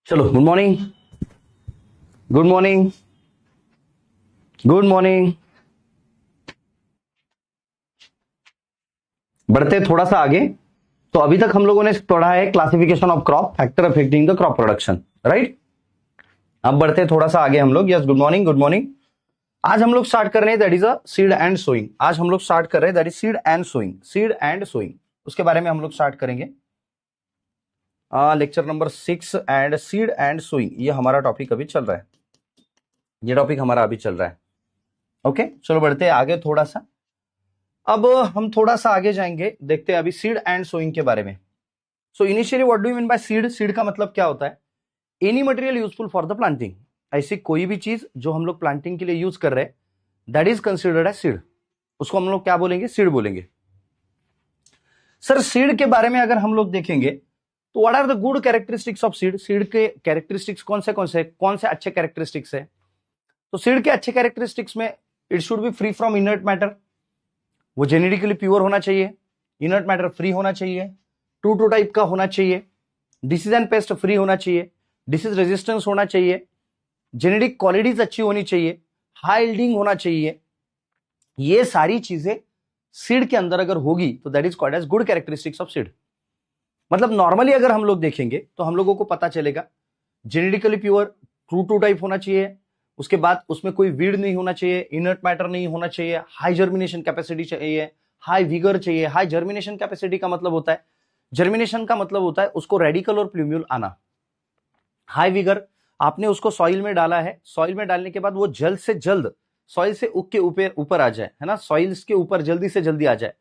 चलो good morning good morning good morning. बढ़ते थोड़ा सा आगे। तो अभी तक हम लोगों ने पढ़ा है classification of crop, factor affecting the crop production, right. अब बढ़ते थोड़ा सा आगे हम लोग। Yes, good morning good morning. आज हम लोग स्टार्ट कर रहे हैं that is a seed and sowing. आज हम लोग स्टार्ट कर रहे हैं that is seed and sowing, seed and sowing. उसके बारे में हम लोग स्टार्ट करेंगे। Lecture number 6 and seed and sowing, ये हमारा टॉपिक अभी चल रहा है। ये टॉपिक हमारा अभी चल रहा है। ओके, चलो बढ़ते हैं आगे थोड़ा सा। अब हम थोड़ा सा आगे जाएंगे, देखते हैं अभी सीड एंड सोइंग के बारे में। So initially what do you mean bye seed? Seed का मतलब क्या होता है? Any material useful for the planting. ऐसी कोई भी चीज जो हम लोग प्लांटिंग के लिए यूज कर रहे हैं, that is considered as seed. उसको हम लोग क्या बोलेंगे? सीड बोलेंगे। सर सीड के बारे में अगर हम लोग देखेंगे तो what are the good characteristics of seed? Seed के कैरेक्टरिस्टिक्स कौन से अच्छे कैरेक्टरिस्टिक्स है? तो सीड के अच्छे कैरेक्टरिस्टिक्स में it should be free from inert matter, वो जेनेटिकली प्योर होना चाहिए, इनर्ट मैटर फ्री होना चाहिए, टू टाइप का होना चाहिए, डिसीज एंड पेस्ट फ्री होना चाहिए, डिसीज रेजिस्टेंस होना चाहिए, जेनेटिक क्वालिटीज अच्छी होनी चाहिए, हाई यील्डिंग होना चाहिए। ये सारी चीजें सीड के अंदर अगर होगी तो that is called as good characteristics of seed. मतलब नॉर्मली अगर हम लोग देखेंगे तो हम लोगों को पता चलेगा जेनेटिकली प्योर, टू टाइप होना चाहिए, उसके बाद उसमें कोई वीड नहीं होना चाहिए, इनर्ट मैटर नहीं होना चाहिए, हाई जर्मिनेशन कैपेसिटी चाहिए, हाई विगर चाहिए। हाई जर्मिनेशन कैपेसिटी का मतलब होता है, जर्मिनेशन का मतलब होता है उसको रेडिकल और प्लूम्यूल आना। हाई विगर, आपने उसको सॉइल में डाला है, सॉइल में डालने के बाद वो जल्द से जल्द सॉइल से उग के ऊपर आ जाए, है ना, सॉइल्स के ऊपर जल्दी से जल्दी आ जाए।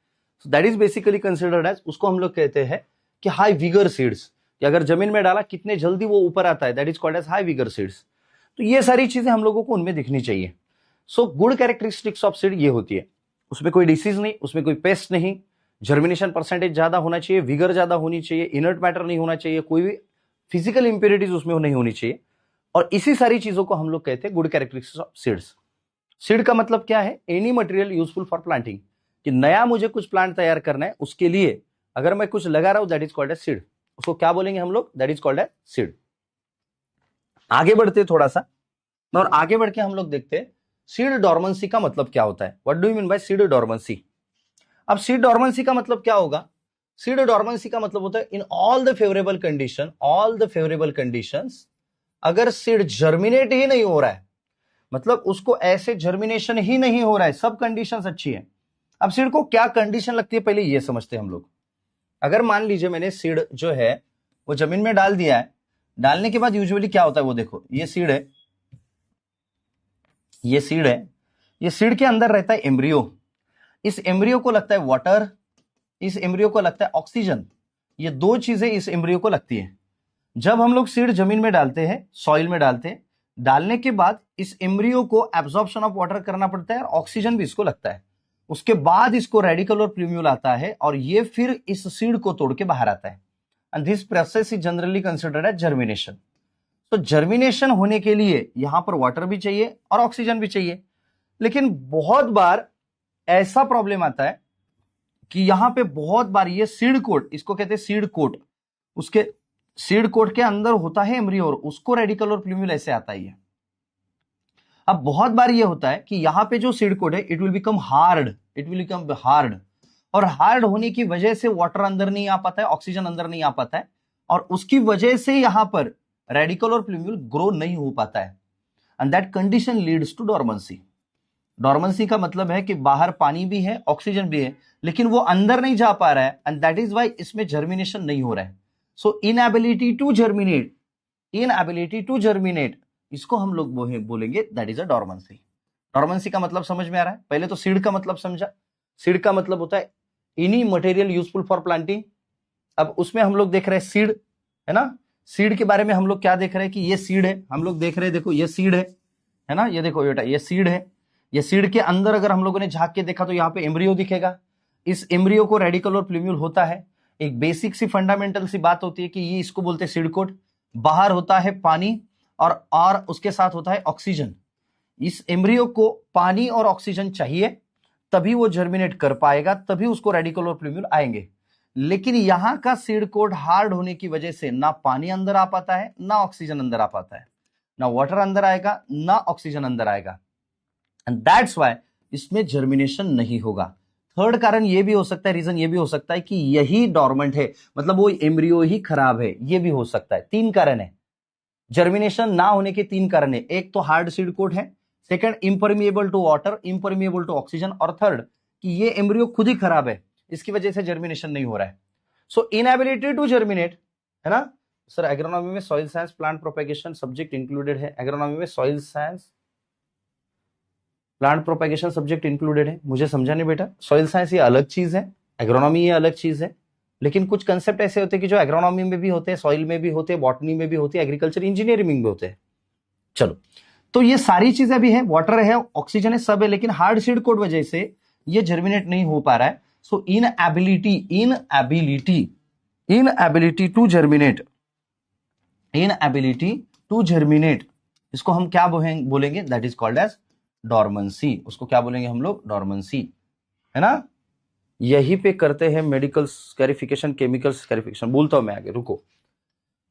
That is basically considered as, उसको हम लोग कहते हैं कि हाई विगर सीड्स। कि अगर जमीन में डाला कितने जल्दी वो ऊपर आता है, that is called as high vigour seeds. तो ये सारी चीजें हम लोगों को उनमें दिखनी चाहिए। So good characteristics of seed ये होती है, उसमें कोई डिसीज नहीं, उसमें कोई पेस्ट नहीं, जर्मिनेशन परसेंटेज ज्यादा होना चाहिए, विगर ज्यादा होनी चाहिए, इनर्ट मैटर नहीं होना चाहिए, कोई भी फिजिकल इंप्योरिटीज उसमें नहीं होनी चाहिए। और इसी सारी चीजों को हम लोग कहते हैं good characteristics of seeds. Seed का मतलब क्या है? Any material useful for planting. कि नया मुझे कुछ प्लांट तैयार करना है, उसके लिए अगर मैं कुछ लगा रहा हूं that is called as seed. उसको क्या बोलेंगे हम लोग? That is called as seed. आगे बढ़ते थोड़ा सा और आगे बढ़ के हम लोग देखते हैं सीड डॉर्मेंसी का मतलब क्या होता है। What do you mean bye seed dormancy? अब सीड डॉर्मेंसी का मतलब क्या होगा? सीड डॉर्मेंसी का मतलब होता है in all the favourable conditions अगर सीड जर्मिनेट ही नहीं हो रहा है, मतलब उसको ऐसे जर्मिनेशन ही नहीं हो रहा है, सब कंडीशंस अच्छी है। अब सीड को क्या कंडीशन लगती है पहले ये समझते हैं हम लोग। अगर मान लीजिए मैंने सीड जो है वो जमीन में डाल दिया है, डालने के बाद यूजुअली क्या होता है वो देखो, ये सीड है, ये सीड है, ये सीड के अंदर रहता है एम्ब्रियो। इस एम्ब्रियो को लगता है वाटर, इस एम्ब्रियो को लगता है ऑक्सीजन। ये दो चीजें इस एम्ब्रियो को लगती है। जब हम लोग सीड जमीन में डालते हैं, सॉइल में डालते हैं, डालने के बाद इस एम्ब्रियो को एब्जॉर्प्शन ऑफ वाटर करना पड़ता है और ऑक्सीजन भी इसको लगता है। उसके बाद इसको रेडिकल और प्लूम्यूल आता है और ये फिर इस सीड को तोड़ के बाहर आता है। And this process is generally considered as germination. तो जर्मिनेशन होने के लिए यहां पर वाटर भी चाहिए और ऑक्सीजन भी चाहिए। लेकिन बहुत बार ऐसा प्रॉब्लम आता है कि यहां पे बहुत बार ये सीड कोट, इसको कहते हैं सीड कोट, उसके सीड कोट के अंदर होता है एम्ब्रियो और उसको रेडिकल और प्लूम्यूल ऐसे आता ही है। अब बहुत बार ये होता है कि यहां पे जो सीड कोट है इट विल बिकम हार्ड, और हार्ड होने की वजह से वाटर अंदर नहीं आ पाता है, ऑक्सीजन अंदर नहीं आ पाता है, और उसकी वजह से यहां पर रेडिकल और प्लूम्यूल ग्रो नहीं हो पाता है। And that condition leads to dormancy. Dormancy का मतलब है कि बाहर पानी भी है, ऑक्सीजन भी है, लेकिन वो अंदर नहीं जा पा रहा है, एंड दैट इज वाई इसमें जर्मिनेशन नहीं हो रहा है। सो इनएबिलिटी टू जर्मिनेट, इसको हम लोग बोलेंगे that is a dormancy. Dormancy का मतलब समझ में आ रहा है? पहले तो सीड का मतलब समझा। सीड का मतलब होता है any material useful for planting. अब उसमें हम लोग देख रहे हैं सीड, है ना। सीड के बारे में हम लोग क्या देख रहे हैं कि ये सीड है, हम लोग देख रहे हैं, देखो ये सीड है ना, ये देखो बेटा ये सीड है। ये सीड के अंदर अगर हम लोगों ने झांक के देखा तो यहाँ पे एम्ब्रियो दिखेगा। इस एम्ब्रियो को रेडिकल और प्लूम्यूल होता है। एक बेसिक सी फंडामेंटल सी बात होती है कि ये इसको बोलते हैं सीड कोट। बाहर होता है पानी और उसके साथ होता है ऑक्सीजन। इस एम्ब्रियो को पानी और ऑक्सीजन चाहिए, तभी वो जर्मिनेट कर पाएगा, तभी उसको रेडिकल और प्लूम्यूल आएंगे। लेकिन यहां का सीड कोड हार्ड होने की वजह से ना पानी अंदर आ पाता है, ना ऑक्सीजन अंदर आ पाता है, ना वाटर अंदर आएगा, ना ऑक्सीजन अंदर आएगा, एंड दैट्स व्हाई इसमें जर्मिनेशन नहीं होगा। थर्ड कारण ये भी हो सकता है, रीजन ये भी हो सकता है कि यही डॉर्मेंट है, मतलब वो एम्ब्रियो ही खराब है, ये भी हो सकता है। तीन कारण है जर्मिनेशन ना होने के, तीन कारण है। एक तो हार्ड सीड कोड है, second impermeable to water, impermeable to oxygen, और थर्ड कि ये एम्ब्रियो खुद ही खराब है, इसकी वजह से जर्मिनेशन नहीं हो रहा है। सो इनएबिलिटी टू जर्मिनेट, है ना सर? एग्रोनॉमी में soil science plant propagation subject included है, एग्रोनॉमी में soil science plant propagation subject included है। मुझे समझा नहीं बेटा, सॉइल साइंस ये अलग चीज है, एग्रोनॉमी ये अलग चीज है, लेकिन कुछ कंसेप्ट ऐसे होते हैं कि जो एग्रोनॉमी में भी होते हैं, सॉइल में भी होते हैं, बॉटनी में भी होते हैं, एग्रीकल्चर इंजीनियरिंग में भी होते हैं। चलो, तो ये सारी चीजें भी है, वाटर है, ऑक्सीजन है, सब है, लेकिन हार्ड सीड कोड वजह से ये जर्मिनेट नहीं हो पा रहा है। सो इनएबिलिटी टू जर्मिनेट, इसको हम क्या बोलेंगे? That is called as dormancy. उसको क्या बोलेंगे हम लोग? डॉर्मेंसी, है ना? यही पे करते हैं मेडिकल स्कैरिफिकेशन, केमिकल स्कैरिफिकेशन, बोलता हूं मैं आगे, रुको।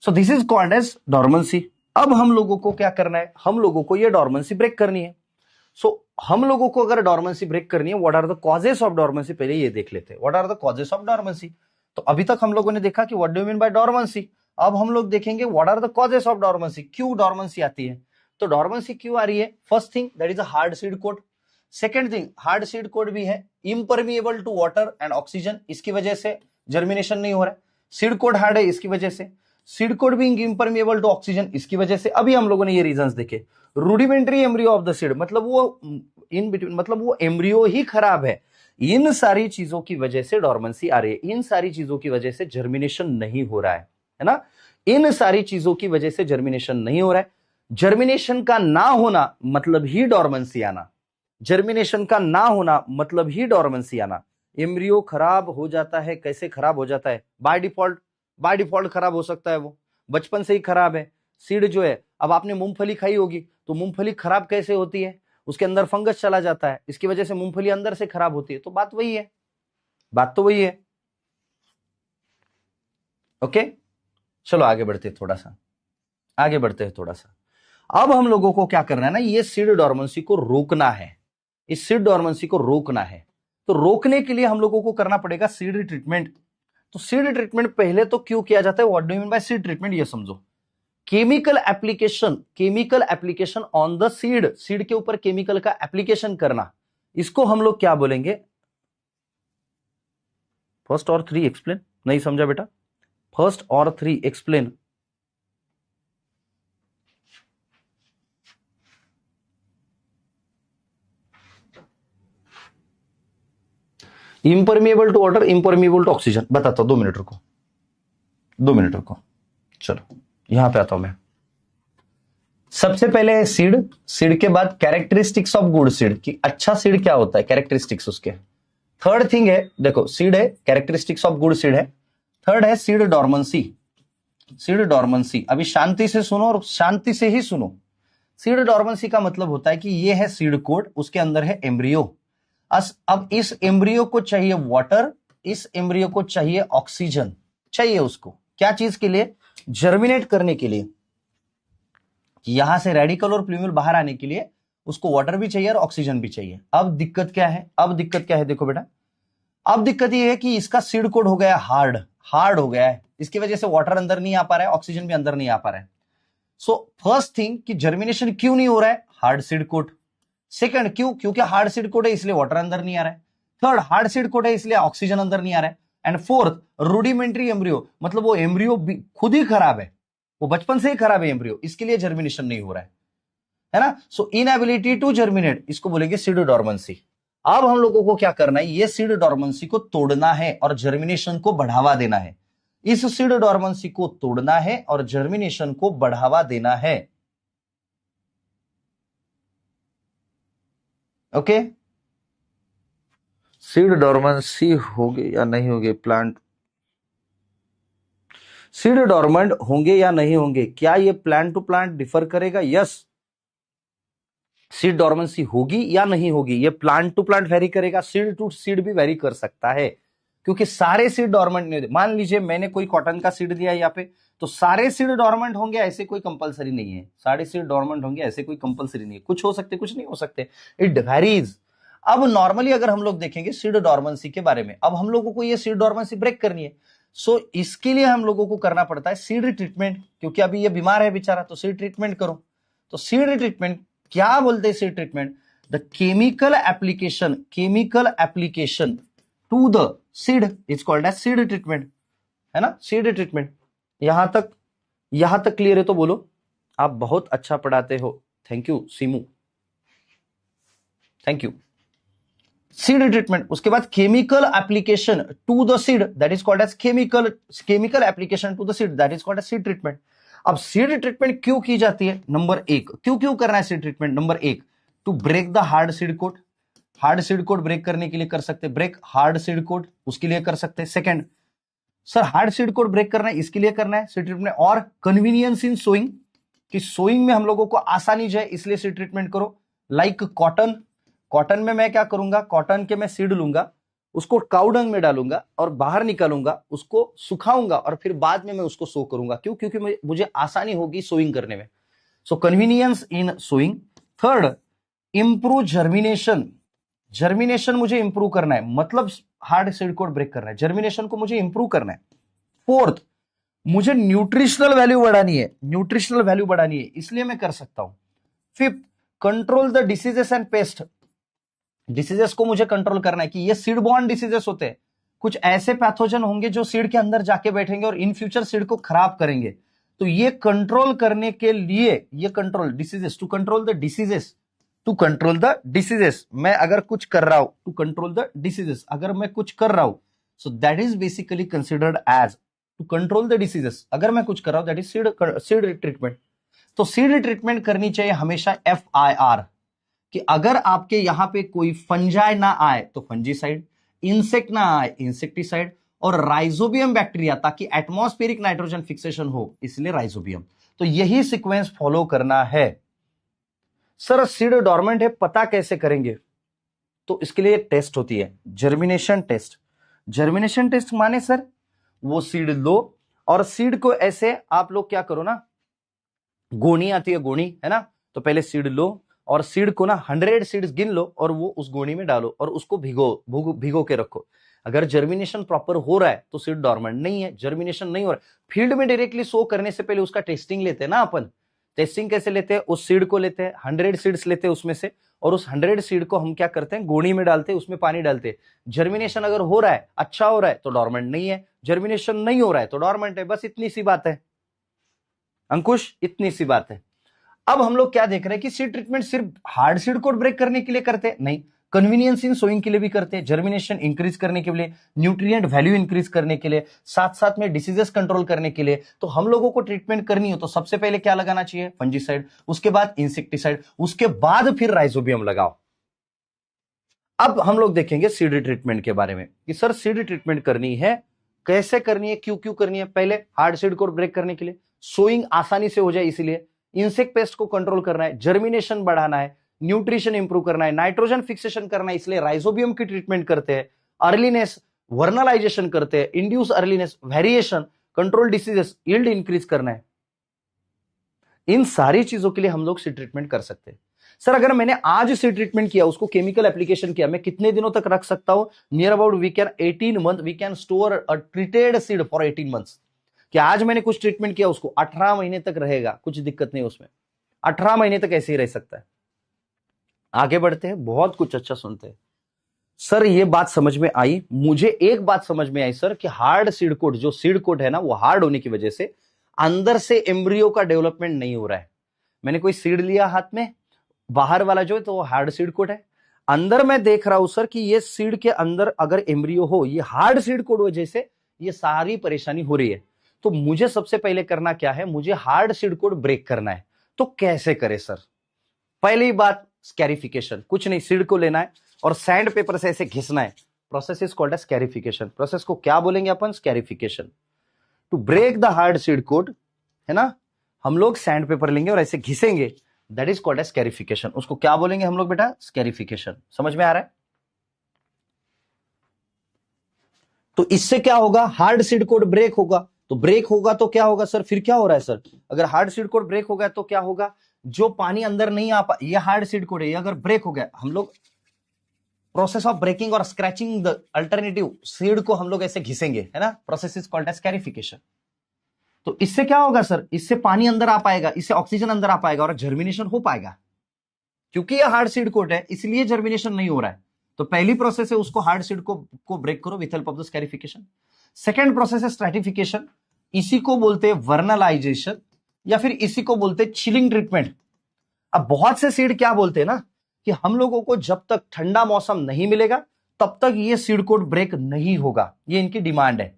So this is called as dormancy. अब हम लोगों को क्या करना है? हम लोगों को ये डॉर्मेंसी ब्रेक करनी है। सो हम लोगों को अगर डॉर्मेंसी ब्रेक करनी है, what are the causes of dormancy, पहले ये देख लेते हैं। What are the causes of dormancy? तो अभी तक हम लोगों ने देखा कि what do you mean by dormancy. अब हम लोग देखेंगे what are the causes of dormancy, क्यों डॉर्मेंसी आती है। तो डॉर्मेंसी क्यों आ रही है? First thing that is a hard seed coat. Second thing, hard seed coat भी है, impermeable to water and oxygen, इसकी वजह से जर्मिनेशन नहीं हो रहा है। सीड कोड हार्ड है, इसकी वजह से। Seed coat being impermeable to oxygen, इसकी वजह से। अभी हम लोगों ने ये रीजंस देखे। Rudimentary embryo of the seed, मतलब वो इन बिटवीन, मतलब वो एम्ब्रियो ही खराब है। इन सारी चीजों की वजह से डॉर्मेंसी आ रही है, इन सारी चीजों की वजह से जर्मिनेशन नहीं हो रहा है ना? इन सारी चीजों की वजह से जर्मिनेशन नहीं हो रहा है। जर्मिनेशन का ना होना मतलब ही डॉर्मेंसी आना, जर्मिनेशन का ना होना मतलब ही डॉर्मेंसी आना। एम्ब्रियो खराब हो जाता है, कैसे खराब हो जाता है? बाय डिफॉल्ट खराब हो सकता है, वो बचपन से ही खराब है। सीड जो है, अब आपने मूंगफली खाई होगी, तो मूंगफली खराब कैसे होती है? उसके अंदर फंगस चला जाता है, इसकी वजह से मूंगफली अंदर से खराब होती है। तो बात वही है, बात तो वही है। ओके, चलो आगे बढ़ते हैं थोड़ा सा, आगे बढ़ते हैं थोड़ा सा। अब हम लोगों को क्या करना है ना, ये सीड डॉर्मेंसी को रोकना है, इस सीड डॉर्मेंसी को रोकना है। तो रोकने के लिए हम लोगों को करना पड़ेगा सीड ट्रीटमेंट। तो सीड ट्रीटमेंट पहले तो क्यों किया जाता है? What do you mean bye seed treatment, ये समझो। Chemical application on the seed, seed के ऊपर केमिकल का एप्लीकेशन करना, इसको हम लोग क्या बोलेंगे? फर्स्ट और 3 एक्सप्लेन। नहीं समझा बेटा? फर्स्ट और 3 explain. Impermeable to water, impermeable to oxygen, बताता हूं, 2 मिनट रुको, 2 मिनट रुको। चलो यहां पे आता हूं मैं। सबसे पहले है सीड, सीड के बाद कैरेक्टरिस्टिक्स ऑफ गुड सीड, कि अच्छा सीड क्या होता है, कैरेक्टरिस्टिक्स उसके। थर्ड थिंग है, देखो सीड है, कैरेक्टरिस्टिक्स ऑफ गुड सीड है। थर्ड है सीड डॉर्मेंसी, सीड डॉर्मेंसी। अभी शांति से सुनो और शांति से ही सुनो। सीड डॉर्मेंसी का मतलब होता है कि ये है सीड कोड, उसके अंदर है एम्ब्रियो। अब इस एम्ब्रियो को चाहिए वाटर, इस एम्ब्रियो को चाहिए ऑक्सीजन, चाहिए उसको क्या चीज के लिए? जर्मिनेट करने के लिए। यहां से रेडिकल और प्लूम्यूल बाहर आने के लिए उसको वाटर भी चाहिए और ऑक्सीजन भी चाहिए। अब दिक्कत क्या है? अब दिक्कत क्या है, देखो बेटा, अब दिक्कत यह है कि इसका सीड कोड हो गया हार्ड हो गया है, इसकी वजह से वाटर अंदर नहीं आ पा रहा है, ऑक्सीजन भी अंदर नहीं आ पा रहा है। सो फर्स्ट थिंग कि जर्मिनेशन क्यों नहीं हो रहा है? Hard seed code. सेकंड, क्योंकि हार्ड सीड कोड है इसलिए वाटर अंदर नहीं आ रहा है। थर्ड, हार्ड सीड कोड है इसलिए ऑक्सीजन अंदर नहीं आ रहा है। एंड फोर्थ, रूडिमेंट्री एम्ब्रियो, मतलब वो एम्ब्रियो खुद ही खराब है, वो बचपन से ही खराब है एम्ब्रियो, इसके लिए जर्मिनेशन नहीं हो रहा है ना? सो इनएबिलिटी टू जर्मिनेट, इसको बोलेंगे सीड डॉर्मेंसी। अब हम लोगों को क्या करना है? ये सीड डॉर्मेंसी को तोड़ना है और जर्मिनेशन को बढ़ावा देना है। इस सीड डॉर्मेंसी को तोड़ना है और जर्मिनेशन को बढ़ावा देना है। ओके, सीड डॉर्मेंसी होगी या नहीं होगी? प्लांट सीड डॉर्मेंट होंगे या नहीं होंगे, क्या ये प्लांट टू प्लांट डिफर करेगा? यस, सीड डॉर्मेंसी होगी या नहीं होगी, ये प्लांट टू प्लांट वेरी करेगा, सीड टू सीड भी वेरी कर सकता है। क्योंकि सारे सीड डॉर्मेंट नहीं होते। मान लीजिए मैंने कोई कॉटन का सीड दिया यहाँ पे, तो सारे सीड डॉर्मेंट होंगे ऐसे कोई कंपलसरी नहीं है, सारे सीड डॉर्मेंट होंगे ऐसे कोई कंपलसरी नहीं है, कुछ हो सकते कुछ नहीं हो सकते, इट वेरीज। अब नॉर्मली अगर हम लोग देखेंगे सीड डॉर्मेंसी के बारे में, अब हम लोगों को ये सीड डॉर्मेंसी ब्रेक करनी है, सो इसके लिए हम लोगों को करना पड़ता है सीड ट्रीटमेंट, क्योंकि अभी ये बीमार है बेचारा, तो सीड ट्रीटमेंट करो। तो सीड ट्रीटमेंट क्या बोलते हैं? Seed treatment the chemical application to the seed is called as seed treatment, है ना, सीड ट्रीटमेंट। यहां तक क्लियर है तो बोलो। आप बहुत अच्छा पढ़ाते हो, थैंक यू सीमू, थैंक यू। सीड ट्रीटमेंट, उसके बाद chemical application to the seed that is called as chemical application to the seed that is called as seed treatment. अब सीड ट्रीटमेंट क्यों की जाती है? नंबर एक, क्यों करना है सीड ट्रीटमेंट? नंबर एक, to break the hard seed coat, hard seed coat break करने के लिए कर सकते, ब्रेक हार्ड सीड कोट उसके लिए कर सकते। Second, sir hard seed coat break करना है इसके लिए करना है सीड ट्रीटमेंट, और कन्वीनियंस इन सोइंग, कि सोइंग में हम लोगों को आसानी जाए इसलिए सीड ट्रीटमेंट करो। लाइक कॉटन में मैं क्या करूंगा, कॉटन के मैं सीड लूंगा, उसको काउडंग में डालूंगा और बाहर निकालूंगा, उसको सुखाऊंगा और फिर बाद में मैं उसको सो करूंगा। क्यों? क्योंकि मुझे आसानी होगी सोइंग करने में। So convenience in sowing. Third, improve germination, germination मुझे इंप्रूव करना है, मतलब हार्ड सीड कोट ब्रेक करना है, जर्मिनेशन को मुझे इंप्रूव करना है। फोर्थ, मुझे न्यूट्रिशनल वैल्यू बढ़ानी है, न्यूट्रिशनल वैल्यू बढ़ानी है इसलिए मैं कर सकता हूं। Fifth, control the diseases and paste, diseases को मुझे कंट्रोल करना है कि ये सीड बॉर्न डिसीजेस होते हैं, कुछ ऐसे पैथोजन होंगे जो सीड के अंदर जाके बैठेंगे और इन फ्यूचर सीड को खराब करेंगे। तो ये कंट्रोल करने के लिए, ये control diseases, to control the diseases, to control the diseases, मैं अगर कुछ कर रहा हूं टू कंट्रोल द डिसीजेस, अगर मैं कुछ कर रहा हूं, so that is basically considered as to control the diseases. अगर मैं कुछ कर रहा हूं दैट इज सीड ट्रीटमेंट। तो सीड ट्रीटमेंट करनी चाहिए हमेशा FIR, कि अगर आपके यहां पे कोई फंजाई ना आए तो फंजीसाइड, इंसेक्ट ना आए इंसेक्टिसाइड, और राइजोबियम बैक्टीरिया, ताकि एटमॉस्फेरिक नाइट्रोजन फिक्सेशन हो इसलिए राइजोबियम। तो यही सीक्वेंस फॉलो करना है। सर सीड डॉर्मेंट है, पता कैसे करेंगे? तो इसके लिए टेस्ट होती है, जर्मिनेशन टेस्ट। जर्मिनेशन टेस्ट माने सर वो सीड लो और सीड को ऐसे आप लोग क्या करो ना, गोनी आती है, गोनी है ना, तो पहले सीड लो और सीड को ना 100 सीड्स गिन लो और वो उस गोनी में डालो और उसको भिगो के रखो। अगर जर्मिनेशन प्रॉपर हो रहा है तो सीड डॉर्मेंट नहीं है, जर्मिनेशन नहीं हो रहा है। फील्ड में डायरेक्टली सो करने से पहले उसका टेस्टिंग लेते हैं ना अपन। टेस्टिंग कैसे लेते हैं? उस सीड को लेते हैं, 100 सीड्स लेते हैं उसमें से, और उस 100 सीड को हम क्या करते हैं, गोनी में डालते हैं, उसमें पानी डालते हैं। जर्मिनेशन अगर हो रहा है, अच्छा हो रहा है तो डॉर्मेंट नहीं है, जर्मिनेशन नहीं हो रहा है तो डॉर्मेंट है। बस इतनी सी बात है अंकुश, इतनी सी बात है। अब हम लोग क्या देख रहे हैं कि सीड ट्रीटमेंट सिर्फ हार्ड सीड को ब्रेक करने के लिए करते हैं? नहीं, कन्वीनियंस इन सोइंग के लिए भी करते हैं, जर्मिनेशन इंक्रीज करने के लिए, न्यूट्रिएंट वैल्यू इंक्रीज करने के लिए, साथ साथ में डिसीजेस कंट्रोल करने के लिए। तो हम लोगों को ट्रीटमेंट करनी हो तो सबसे पहले क्या लगाना चाहिए? फंजीसाइड, उसके बाद इंसेक्टिसाइड, उसके बाद फिर राइजोबियम लगाओ। अब हम लोग देखेंगे सीड ट्रीटमेंट के बारे में कि सर सीड ट्रीटमेंट करनी है, कैसे करनी है, क्यों करनी है? पहले हार्ड सीड को ब्रेक करने के लिए, सोइंग आसानी से हो जाए इसीलिए, इंसेक्ट पेस्ट को कंट्रोल करना है, जर्मिनेशन बढ़ाना है, न्यूट्रिशन इंप्रूव करना है, नाइट्रोजन फिक्सेशन करना है, इसलिए राइजोबियम की ट्रीटमेंट करते हैं, अर्लीनेस वर्नलाइजेशन करते हैं, induce earliness, variation, control diseases, yield increase करना है। इन सारी चीजों के लिए हम लोग सीड ट्रीटमेंट कर सकते हैं। सर अगर मैंने आज सीड ट्रीटमेंट किया, उसको केमिकल एप्लीकेशन किया, मैं कितने दिनों तक रख सकता हूं? Near about we can 18 month we can store a treated seed for 18 months. कि आज मैंने कुछ ट्रीटमेंट किया, उसको 18 महीने तक रहेगा, कुछ दिक्कत नहीं उसमें, 18 महीने तक ऐसे ही रह सकता है। आगे बढ़ते हैं, बहुत कुछ अच्छा सुनते हैं। सर ये बात समझ में आई, मुझे एक बात समझ में आई सर कि हार्ड सीड कोट, जो सीड कोट है ना, वो हार्ड होने की वजह से अंदर से एम्ब्रियो का डेवलपमेंट नहीं हो रहा है। मैंने कोई सीड लिया हाथ में, बाहर वाला जो है तो वो हार्ड सीड कोट है, अंदर मैं देख रहा हूं सर कि ये सीड के अंदर अगर एम्ब्रियो हो, ये हार्ड सीड कोट वजह से ये सारी परेशानी हो रही है। तो मुझे सबसे पहले करना क्या है? मुझे हार्ड सीड कोट ब्रेक करना है। तो कैसे करें सर? पहली बात स्कैरिफिकेशन, कुछ नहीं, सीड को लेना है और सैंड पेपर से ऐसे घिसना है। Process is called as scarification. Process को क्या बोलेंगे अपन? Scarification. To break the hard seed coat, है ना, हम लोग सैंड पेपर लेंगे और ऐसे घिसेंगे, that is called as scarification. उसको क्या बोलेंगे हम लोग बेटा? स्कैरिफिकेशन। समझ में आ रहा है? तो इससे क्या होगा, हार्ड सीड कोड ब्रेक होगा। तो ब्रेक होगा तो क्या होगा सर, फिर क्या हो रहा है सर, अगर हार्ड सीड कोड ब्रेक हो गया तो क्या होगा, जो पानी अंदर नहीं आ पा, ये हार्ड सीड कोड है, ये अगर ब्रेक हो गया, हम लोग प्रोसेस ऑफ ब्रेकिंग और स्क्रैचिंग द अल्टरनेटिव सीड को हम लोग ऐसे घिसेंगे, है ना, प्रोसेस इज कॉल्ड एज स्कैरिफिकेशन। तो इससे क्या होगा सर, इससे पानी अंदर आ पाएगा, इससे ऑक्सीजन अंदर आ पाएगा और जर्मिनेशन हो पाएगा। क्योंकि ये हार्ड सीड कोड है इसलिए जर्मिनेशन नहीं हो रहा है। तो पहली प्रोसेस है उसको हार्ड सीड को ब्रेक करो with help of the scarification. Second process है स्ट्रैटिफिकेशन, इसी को बोलते हैं वर्नलाइजेशन या फिर इसी को बोलते हैं चिलिंग ट्रीटमेंट। अब बहुत से सीड क्या बोलते हैं ना कि हम लोगों को जब तक ठंडा मौसम नहीं मिलेगा तब तक ये सीड कोड ब्रेक नहीं होगा, ये इनकी डिमांड है।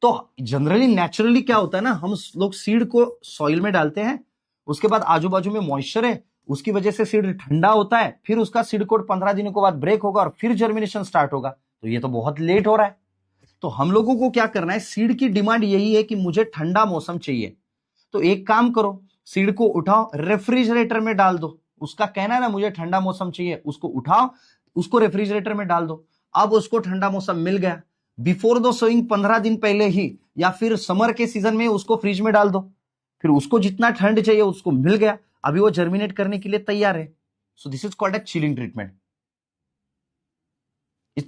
तो जनरली नेचुरली क्या होता है ना, हम लोग सीड को सॉइल में डालते हैं, उसके बाद आजू बाजू में मॉइस्चर है, उसकी वजह से सीड ठंडा होता है, फिर उसका सीड कोड 15 दिनों के बाद ब्रेक होगा और फिर जर्मिनेशन स्टार्ट होगा। तो ये तो बहुत लेट हो रहा है। तो हम लोगों को क्या करना है, सीड की डिमांड यही है कि मुझे ठंडा मौसम चाहिए। तो एक काम करो, सीड को उठाओ रेफ्रिजरेटर में डाल दो, उसका कहना है ना मुझे ठंडा मौसम चाहिए, उसको उठाओ, उसको रेफ्रिजरेटर में डाल दो। अब उसको ठंडा मौसम मिल गया, बिफोर द सोइंग 15 दिन पहले ही या फिर समर के सीजन में उसको फ्रिज में डाल दो, फिर उसको जितना ठंड चाहिए उसको मिल गया, अभी वो जर्मिनेट करने के लिए तैयार है। So this is called as chilling treatment,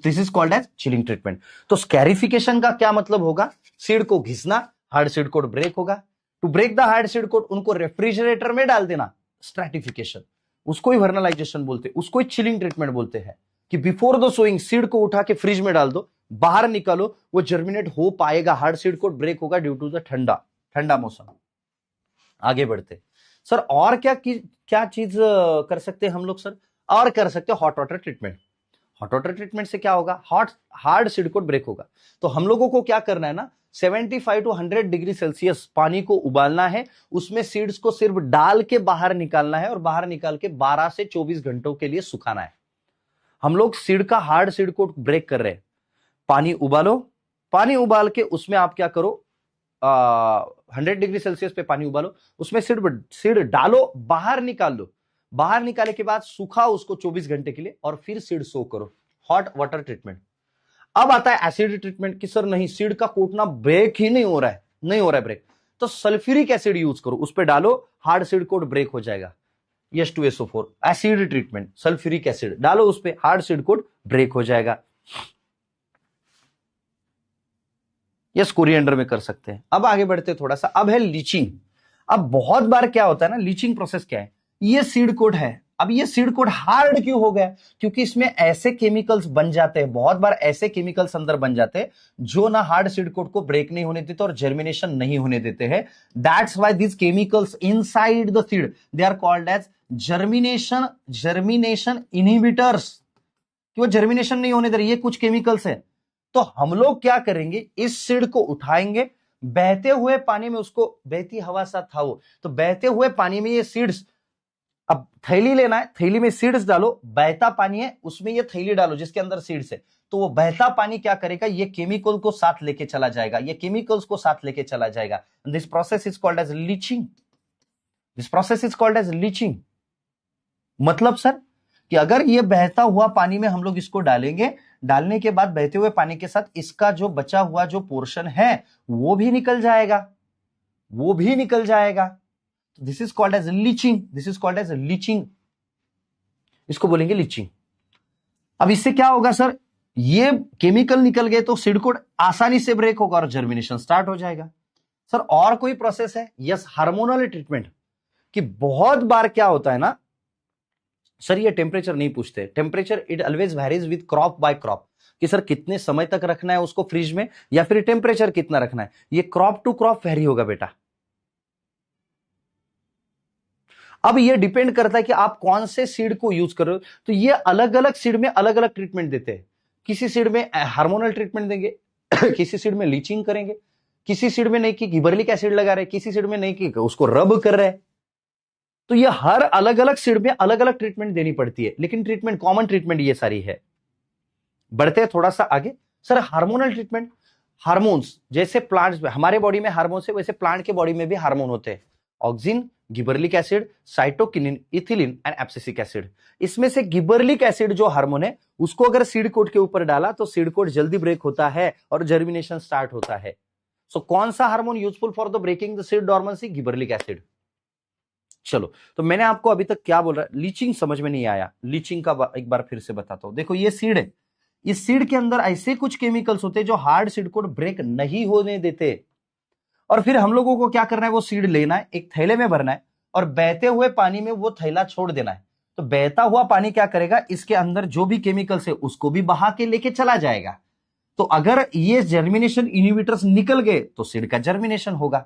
this is called as chilling treatment. तो स्कैरिफिकेशन का क्या मतलब होगा, सीड को घिसना, हार्ड सीड कोड ब्रेक होगा। To break the hard seed coat उनको रेफ्रिजरेटर में डाल देना, स्ट्रैटिफिकेशन, उसको ही वर्नलाइजेशन बोलते हैं, उसको ही चिलिंग ट्रीटमेंट बोलते हैं कि बिफोर द सोइंग सीड को उठा के फ्रिज में डाल दो, बाहर निकालो, वो जर्मिनेट हो पाएगा, हार्ड सीड कोड ब्रेक होगा ड्यू टू द ठंडा मौसम। आगे बढ़ते सर, और क्या चीज कर सकते हैं हम लोग सर, और कर सकते हैं hot water treatment. Hot water treatment से क्या होगा, हार्ड सीड कोड ब्रेक होगा। तो हम लोगों को क्या करना है ना, 75 टू 100 डिग्री सेल्सियस पानी को उबालना है, उसमें सीड्स को सिर्फ डाल के बाहर निकालना है और बाहर निकाल के 12 से 24 घंटों के लिए सुखाना है। हम लोग सीड का हार्ड सीड कोड ब्रेक कर रहे हैं। पानी उबालो, पानी उबाल के उसमें आप क्या करो, 100 डिग्री सेल्सियस पे पानी उबालो, उसमें सीड डालो, बाहर निकाल लो, बाहर निकाले के बाद सुखाओ उसको 24 घंटे के लिए और फिर सीड सो करो, हॉट वाटर ट्रीटमेंट। अब आता है एसिड ट्रीटमेंट कि सर नहीं, सीड का कोटना ब्रेक ही नहीं हो रहा है ब्रेक, तो सल्फ्यूरिक एसिड यूज करो, उस पर डालो, हार्ड सीड कोड ब्रेक हो जाएगा। H2SO4 acid treatment, sulphuric acid डालो उस पर, हार्ड सीड कोड ब्रेक हो जाएगा। यस, कोरिएंडर में कर सकते हैं। अब आगे बढ़ते थोड़ा सा, अब है लीचिंग। अब बहुत बार क्या होता है ना, लीचिंग प्रोसेस क्या है, ये सीड कोड है, अब ये सीड कोड हार्ड क्यों हो गया, क्योंकि इसमें ऐसे केमिकल्स बन जाते हैं, बहुत बार ऐसे केमिकल्स अंदर बन जाते हैं जो ना हार्ड सीड कोड को ब्रेक नहीं होने देते और जर्मिनेशन नहीं होने देते हैं। That's why this chemicals inside the seed they are called as germination inhibitors, कि वो जर्मिनेशन नहीं होने दे रही, ये कुछ केमिकल्स है। तो हम लोग क्या करेंगे, इस सीड को उठाएंगे, बहते हुए पानी में उसको, बहती हवा सा था वो, तो बहते हुए पानी में ये सीड्स, अब थैली लेना है, थैली में सीड्स डालो, बहता पानी है उसमें ये थैली डालो जिसके अंदर सीड्स है, तो वो बहता पानी क्या करेगा, ये केमिकल को साथ लेके चला जाएगा, ये केमिकल्स को साथ लेके चला जाएगा। This process is called as leaching, this process is called as leaching. मतलब सर कि अगर ये बहता हुआ पानी में हम लोग इसको डालेंगे, डालने के बाद बहते हुए पानी के साथ इसका जो बचा हुआ जो पोर्शन है वो भी निकल जाएगा, वो भी निकल जाएगा। This is called as leaching, this is called as leaching, इसको बोलेंगे लीचिंग। अब इससे क्या होगा सर, ये केमिकल निकल गए तो सीड कोड आसानी से ब्रेक होगा और जर्मिनेशन स्टार्ट हो जाएगा। सर और कोई प्रोसेस है, यस, हार्मोनल ट्रीटमेंट, कि बहुत बार क्या होता है ना सर, ये टेम्परेचर नहीं पूछते, temperature it always varies with crop by crop, कि सर कितने समय तक रखना है उसको फ्रिज में या फिर टेम्परेचर कितना रखना है, ये क्रॉप टू क्रॉप वेरी होगा बेटा। अब ये डिपेंड करता है कि आप कौन से सीड को यूज कर रहे हो, तो ये अलग अलग सीड में अलग अलग ट्रीटमेंट देते हैं। किसी सीड में हार्मोनल ट्रीटमेंट देंगे किसी सीड में लीचिंग करेंगे, किसी सीड में नहीं कि गिबरलिक एसिड लगा रहे, किसी सीड में नहीं कि उसको रब कर रहे। तो ये हर अलग अलग सीड में अलग अलग ट्रीटमेंट देनी पड़ती है, लेकिन ट्रीटमेंट कॉमन ट्रीटमेंट ये सारी है। बढ़ते हैं थोड़ा सा आगे सर, हार्मोनल ट्रीटमेंट, हार्मोन्स, जैसे प्लांट्स में हमारे बॉडी में हार्मोन्स है, वैसे प्लांट के बॉडी में भी हार्मोन होते हैं, auxin, gibberellic acid, cytokinin, ethylene and abscisic acid. इसमें से गिबरलिक एसिड जो हार्मोन है उसको अगर सीड कोट के ऊपर डाला तो सीड कोट जल्दी ब्रेक होता है और जर्मिनेशन स्टार्ट होता है। सो कौन सा hormone useful for the breaking the seed dormancy? Gibberellic acid. चलो, तो मैंने आपको अभी तक क्या बोल रहा है, लीचिंग समझ में नहीं आया, लीचिंग का एक बार फिर से बताता हूं। देखो ये सीड है, इस सीड के अंदर ऐसे कुछ केमिकल्स होते हैं जो हार्ड सीड कोट ब्रेक नहीं होने देते, और फिर हम लोगों को क्या करना है, वो सीड लेना है, एक थैले में भरना है और बहते हुए पानी में वो थैला छोड़ देना है। तो बहता हुआ पानी क्या करेगा, इसके अंदर जो भी केमिकल्स है उसको भी बहा के लेके चला जाएगा। तो अगर ये जर्मिनेशन इनहिबिटर्स निकल गए तो सीड का जर्मिनेशन होगा।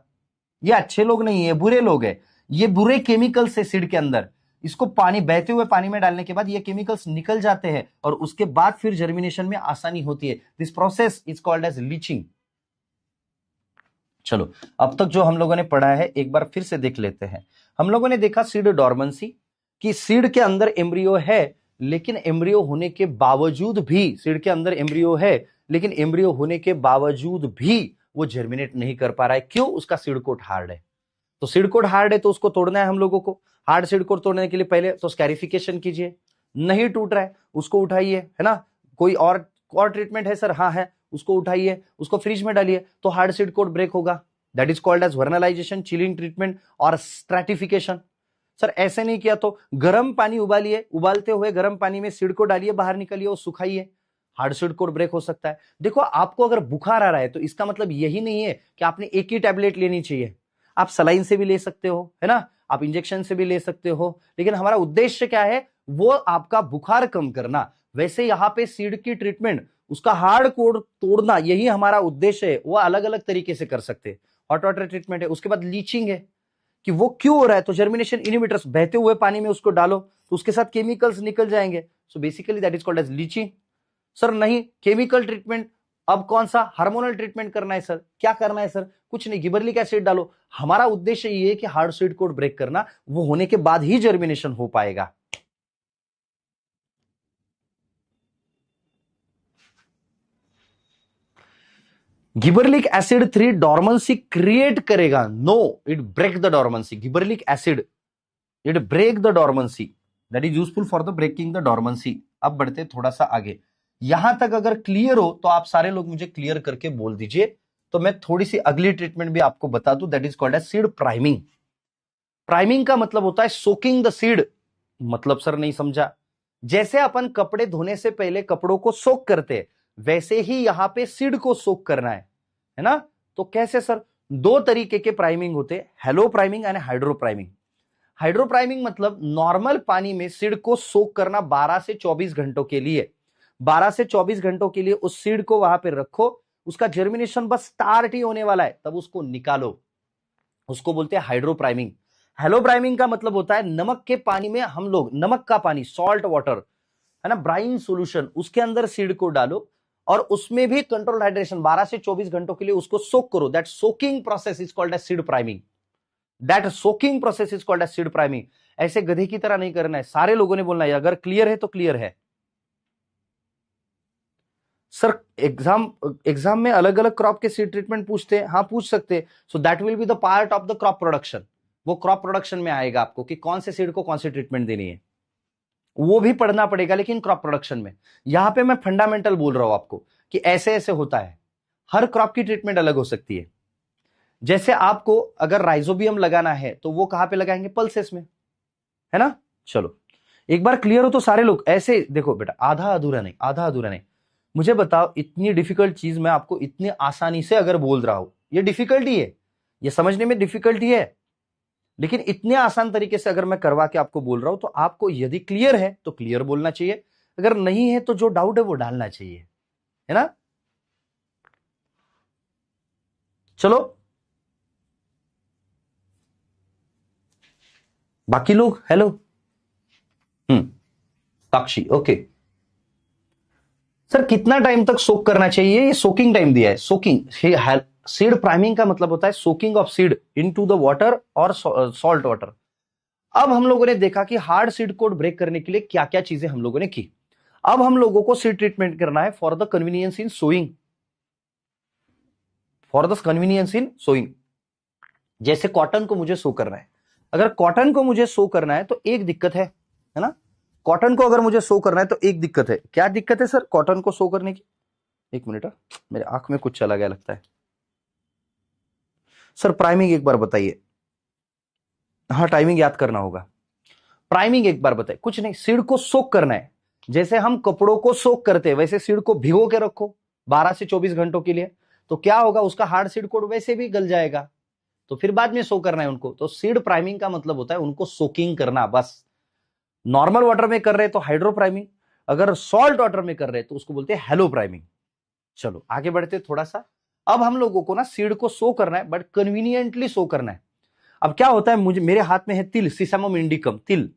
ये अच्छे लोग नहीं है, बुरे लोग हैं, ये बुरे केमिकल्स है सीड के अंदर। इसको पानी, बहते हुए पानी में डालने के बाद ये केमिकल्स निकल जाते हैं और उसके बाद फिर जर्मिनेशन में आसानी होती है। This process is called as leaching. चलो, अब तक जो हम लोगों ने पढ़ा है एक बार फिर से देख लेते हैं। हम लोगों ने देखा सीड डॉर्मेंसी, कि सीड के अंदर एम्ब्रियो है, लेकिन एम्ब्रियो होने के बावजूद भी, सीड के अंदर एम्ब्रियो है लेकिन एम्ब्रियो होने के बावजूद भी वो जर्मिनेट नहीं कर पा रहा है। क्यों? उसका सीड कोट हार्ड है। तो सीड कोट हार्ड है तो उसको तोड़ना है हम लोगों को। हार्ड सीड कोट तोड़ने के लिए पहले तो स्कैरिफिकेशन कीजिए। नहीं टूट रहा है उसको उठाइए, है ना। कोई और ट्रीटमेंट है सर? हाँ है, उसको उठाइए, उसको फ्रिज में डालिए तो हार्ड सीड कोट ब्रेक होगा। That is called as vernalisation, chilling treatment और स्ट्रैटिफिकेशन। सर ऐसे नहीं किया तो गर्म पानी उबालिए, उबालते हुए गर्म पानी में सीड को डालिए, बाहर निकलिए और सुखाइए, हार्ड सीड कोट ब्रेक हो सकता है। देखो, आपको अगर बुखार आ रहा है तो इसका मतलब यही नहीं है कि आपने एक ही टैबलेट लेनी चाहिए। आप सलाइन से भी ले सकते हो, है ना, आप इंजेक्शन से भी ले सकते हो, लेकिन हमारा उद्देश्य क्या है, वो आपका बुखार कम करना। वैसे यहां पे सीड की ट्रीटमेंट, उसका हार्ड कोड तोड़ना, यही हमारा उद्देश्य है। वो अलग अलग तरीके से कर सकते हैं। हॉट वाटर ट्रीटमेंट है, उसके बाद लीचिंग है, कि वो क्यों हो रहा है, तो जर्मिनेशन इनहिबिटर्स, बहते हुए पानी में उसको डालो तो उसके साथ केमिकल्स निकल जाएंगे। So basically that is called as leaching. Sir नहीं, केमिकल ट्रीटमेंट, अब कौन सा हार्मोनल ट्रीटमेंट करना है सर? क्या करना है सर? कुछ नहीं, गिबरलिक एसिड डालो। हमारा उद्देश्य ये है कि हार्ड सीड कोट ब्रेक करना, वो होने के बाद ही जर्मिनेशन हो पाएगा। गिबरलिक एसिड 3 डॉर्मेंसी क्रिएट करेगा? No, it break the dormancy. Gibberellic acid, it break the dormancy, that is useful for the breaking the dormancy. अब बढ़ते थोड़ा सा आगे। यहां तक अगर क्लियर हो तो आप सारे लोग मुझे क्लियर करके बोल दीजिए, तो मैं थोड़ी सी अगली ट्रीटमेंट भी आपको बता दूं, that is called as seed priming. Priming का मतलब होता है सोकिंग द सीड। मतलब सर नहीं समझा। जैसे अपन कपड़े धोने से पहले कपड़ों को सोक करते, वैसे ही यहां पे सीड को सोक करना है ना। तो कैसे सर? दो तरीके के प्राइमिंग होते हैं, hello priming and hydro priming. Hydro priming मतलब नॉर्मल पानी में सीड को सोक करना 12 से 24 घंटों के लिए। 12 से 24 घंटों के लिए उस सीड को वहां पे रखो, उसका जर्मिनेशन बस स्टार्ट ही होने वाला है, तब उसको निकालो, उसको बोलते हैं हाइड्रो प्राइमिंग। हेलो प्राइमिंग का मतलब होता है नमक के पानी में हम लोग, नमक का पानी, सॉल्ट वाटर, है ना, ब्राइन सॉल्यूशन, उसके अंदर सीड को डालो और उसमें भी कंट्रोल हाइड्रेशन 12 से 24 घंटों के लिए उसको सोक करो। That soaking process is called as seed priming. That soaking process is called as seed priming. ऐसे गधे की तरह नहीं करना है, सारे लोगों ने बोलना है। अगर क्लियर है तो क्लियर है। सर एग्जाम में अलग अलग क्रॉप के सीड ट्रीटमेंट पूछते हैं, हाँ पूछ सकते हैं। So that will be the part of the crop production. वो क्रॉप प्रोडक्शन में आएगा आपको कि कौन से सीड को कौन सी ट्रीटमेंट देनी है, वो भी पढ़ना पड़ेगा, लेकिन क्रॉप प्रोडक्शन में। यहां पे मैं फंडामेंटल बोल रहा हूं आपको कि ऐसे ऐसे होता है। हर क्रॉप की ट्रीटमेंट अलग हो सकती है। जैसे आपको अगर राइजोबियम लगाना है तो वो कहां पे लगाएंगे? पल्सेस में, है ना। चलो, एक बार क्लियर हो तो सारे लोग ऐसे देखो बेटा, आधा अधूरा नहीं, आधा अधूरा नहीं। मुझे बताओ, इतनी डिफिकल्ट चीज मैं आपको इतनी आसानी से अगर बोल रहा हूं, ये डिफिकल्टी है, ये समझने में डिफिकल्टी है, लेकिन इतने आसान तरीके से अगर मैं करवा के आपको बोल रहा हूं तो आपको यदि क्लियर है तो क्लियर बोलना चाहिए, अगर नहीं है तो जो डाउट है वो डालना चाहिए, है ना। चलो, बाकी लोग हेलो। साक्षी, ओके। सर कितना टाइम तक सोक करना चाहिए? ये सोकिंग टाइम दिया है, सोकिंग। सीड प्राइमिंग का मतलब होता है soaking of seed into the water और सॉल्ट वाटर। अब हम लोगों ने देखा कि हार्ड सीड कोड ब्रेक करने के लिए क्या क्या चीजें हम लोगों ने की। अब हम लोगों को सीड ट्रीटमेंट करना है for the convenience in sowing, for the convenience in sowing. जैसे कॉटन को मुझे सो करना है, अगर कॉटन को मुझे शो करना है तो एक दिक्कत है ना, कॉटन को अगर मुझे शो करना है तो एक दिक्कत है। क्या दिक्कत है सर कॉटन को शो करने की? एक मिनट, मेरे आंख में कुछ चला गया लगता है। सर प्राइमिंग एक बार बताइए। हाँ टाइमिंग याद करना होगा। प्राइमिंग एक बार बताइए। कुछ नहीं, सीड को सोक करना है। जैसे हम कपड़ों को सोक करते हैं वैसे सीड को भिगो के रखो 12 से 24 घंटों के लिए, तो क्या होगा, उसका हार्ड सीड कोड वैसे भी गल जाएगा, तो फिर बाद में सो करना है उनको। तो सीड प्राइमिंग का मतलब होता है उनको सोकिंग करना बस। नॉर्मल वाटर में कर रहे हैं तो हाइड्रो प्राइमिंग, अगर सॉल्ट वाटर में कर रहे हैं तो उसको बोलते हैं हेलो प्राइमिंग। चलो आगे बढ़ते थोड़ा सा। अब हम लोगों को ना सीड को सो करना है, बट कन्वीनियंटली सो करना है। अब क्या होता है, मुझे मेरे हाथ में है तिल, सिसामम इंडिकम, तिल,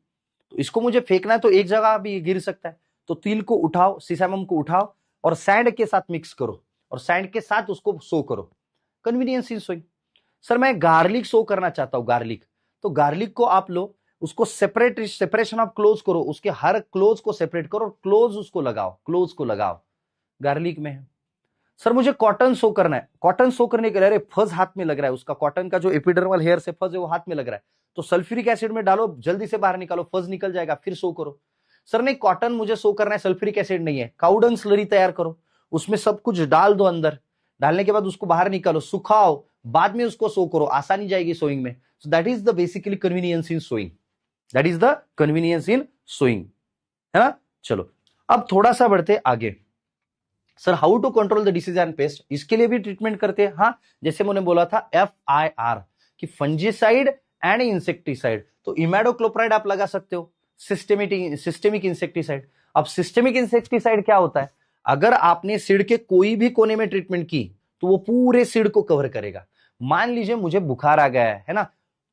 तो इसको मुझे फेंकना है तो एक जगह भी गिर सकता है। तो तिल को उठाओ, सिसामम को उठाओ और सैंड के साथ मिक्स करो और सैंड के साथ उसको सो करो। Convenience in sowing. सर मैं गार्लिक सो करना चाहता हूं, गार्लिक, तो गार्लिक को आप लो, उसको सेपरेशन ऑफ क्लोज करो, उसके हर क्लोज को सेपरेट करो और क्लोज उसको लगाओ, क्लोज को लगाओ, गार्लिक में है। सर मुझे कॉटन सो करना है, कॉटन सो करने के लिए अरे फज हाथ में लग रहा है, उसका कॉटन का जो एपिडर्मल हेयर से फज है वो हाथ में लग रहा है, तो सल्फ्यूरिक एसिड में डालो, जल्दी से बाहर निकालो, फज निकल जाएगा, फिर सो करो। सर नहीं, कॉटन मुझे सो करना है, सल्फ्यूरिक एसिड नहीं है, काउडंग स्लरी तैयार करो, उसमें सब कुछ डाल दो अंदर, डालने के बाद उसको बाहर निकालो, सुखाओ, बाद में उसको सो करो, आसानी जाएगी सोइंग में। So that is the basically convenience in sowing, that is the convenience in sowing, है ना। चलो अब थोड़ा सा बढ़ते आगे। Sir how to control the disease and pest, इसके लिए भी ट्रीटमेंट करते हैं। हाँ, जैसे मैंने बोला था FIR कि फंजीसाइड एंड इंसेक्टिसाइड, तो इमेडोक्लोप्राइड आप लगा सकते हो, सिस्टेमिक इंसेक्टिसाइड। अब सिस्टेमिक इंसेक्टिसाइड क्या होता है, अगर आपने सीड के कोई भी कोने में ट्रीटमेंट की तो वो पूरे सीड को कवर करेगा। मान लीजिए मुझे बुखार आ गया है ना,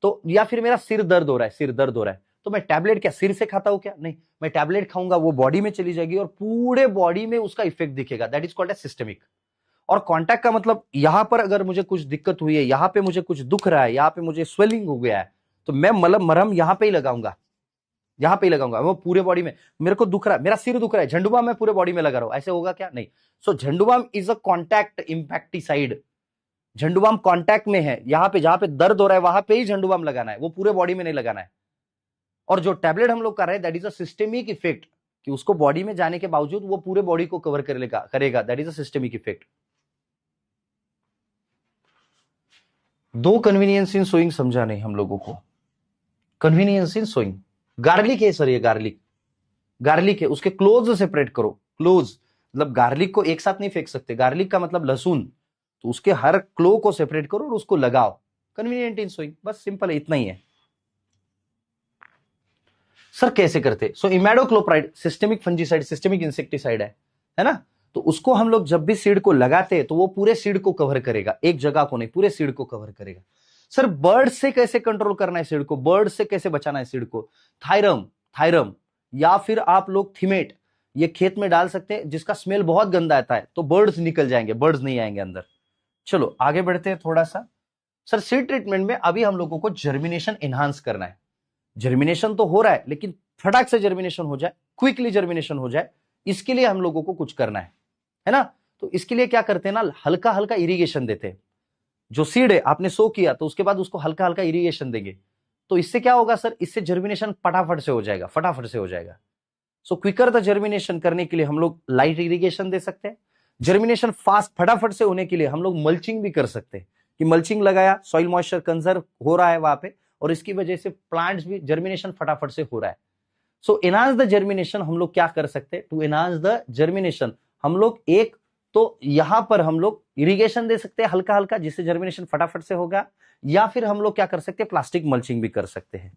तो या फिर मेरा सिर दर्द हो रहा है, सिर दर्द हो रहा है, तो मैं टैबलेट क्या सिर से खाता हूं क्या? नहीं, मैं टैबलेट खाऊंगा, वो बॉडी में चली जाएगी और पूरे बॉडी में उसका इफेक्ट दिखेगा, that is called as systemic. और कॉन्टैक्ट का मतलब यहां पर अगर मुझे कुछ दिक्कत हुई है, यहां पे मुझे कुछ दुख रहा है, यहां पे मुझे स्वेलिंग हो गया है, तो मैं मरहम यहां पे ही लगाऊंगा, यहां पे ही लगाऊंगा, वो पूरे बॉडी में। मेरे को दुख रहा है, मेरा सिर दुख रहा है, झंडू बाम मैं पूरे बॉडी में लगा रहा हूं, ऐसे होगा क्या? नहीं। So Zandu balm is a contact insecticide, Zandu balm contact में है, यहां पे जहां पे दर्द हो रहा है वहां पे ही झंडू बाम लगाना है, वो पूरे बॉडी में नहीं लगाना है। और जो टैबलेट हम लोग कर रहे हैं that is a systemic effect, कि उसको बॉडी में जाने के बावजूद वो पूरे बॉडी को कवर करेगा, that is a systemic effect. दो कन्वीनियंस इन सोइंग समझा नहीं हम लोगों को। कन्वीनियंस इन सोइंग, गार्लिक है सर, ये गार्लिक, गार्लिक है, उसके क्लोज सेपरेट करो, क्लोज मतलब गार्लिक को एक साथ नहीं फेंक सकते, गार्लिक का मतलब लहसुन, तो उसके हर क्लो को सेपरेट करो और उसको लगाओ, कन्वीनियंट इन सोइंग, बस सिंपल है, इतना ही है। सर कैसे करते? सो इमेडोक्लोप्राइड सिस्टेमिक फंजीसाइड, सिस्टेमिक इंसेक्टिसाइड है ना, तो उसको हम लोग जब भी सीड को लगाते हैं तो वो पूरे सीड को कवर करेगा, एक जगह को नहीं, पूरे सीड को कवर करेगा। सर बर्ड से कैसे कंट्रोल करना है सीड को, बर्ड से कैसे बचाना है सीड को? थायरम, थायरम या फिर आप लोग थिमेट, ये खेत में डाल सकते हैं, जिसका स्मेल बहुत गंदा आता है, तो बर्ड्स निकल जाएंगे, बर्ड्स नहीं आएंगे अंदर। चलो आगे बढ़ते हैं थोड़ा सा। सर सीड ट्रीटमेंट में अभी हम लोगों को जर्मिनेशन एनहांस करना है। जर्मिनेशन तो हो रहा है लेकिन फटाक से जर्मिनेशन हो जाए, क्विकली जर्मिनेशन हो जाए, इसके लिए हम लोगों को कुछ करना है ना। तो इसके लिए क्या करते हैं ना, हल्का हल्का इरिगेशन देते हैं। जो सीड है आपने सो किया तो उसके बाद उसको हल्का हल्का इरिगेशन देंगे, तो इससे क्या होगा सर, इससे जर्मिनेशन फटाफट से हो जाएगा, फटाफट से हो जाएगा। सो क्विकर द जर्मिनेशन करने के लिए हम लोग लाइट इरिगेशन दे सकते हैं। जर्मिनेशन फास्ट फटाफट से होने के लिए हम लोग मल्चिंग भी कर सकते हैं, कि मल्चिंग लगाया, सॉइल मॉइस्चर कंजर्व हो रहा है वहां पे, और इसकी वजह से प्लांट्स भी जर्मिनेशन फटाफट से हो रहा है। सो एनहांस द जर्मिनेशन हम लोग क्या कर सकते हैं, टू एनहांस द जर्मिनेशन हम लोग एक तो यहां पर हम लोग इरिगेशन दे सकते हैं हल्का हल्का, जिससे जर्मिनेशन फटाफट से होगा, या फिर हम लोग क्या कर सकते हैं, प्लास्टिक मल्चिंग भी कर सकते हैं।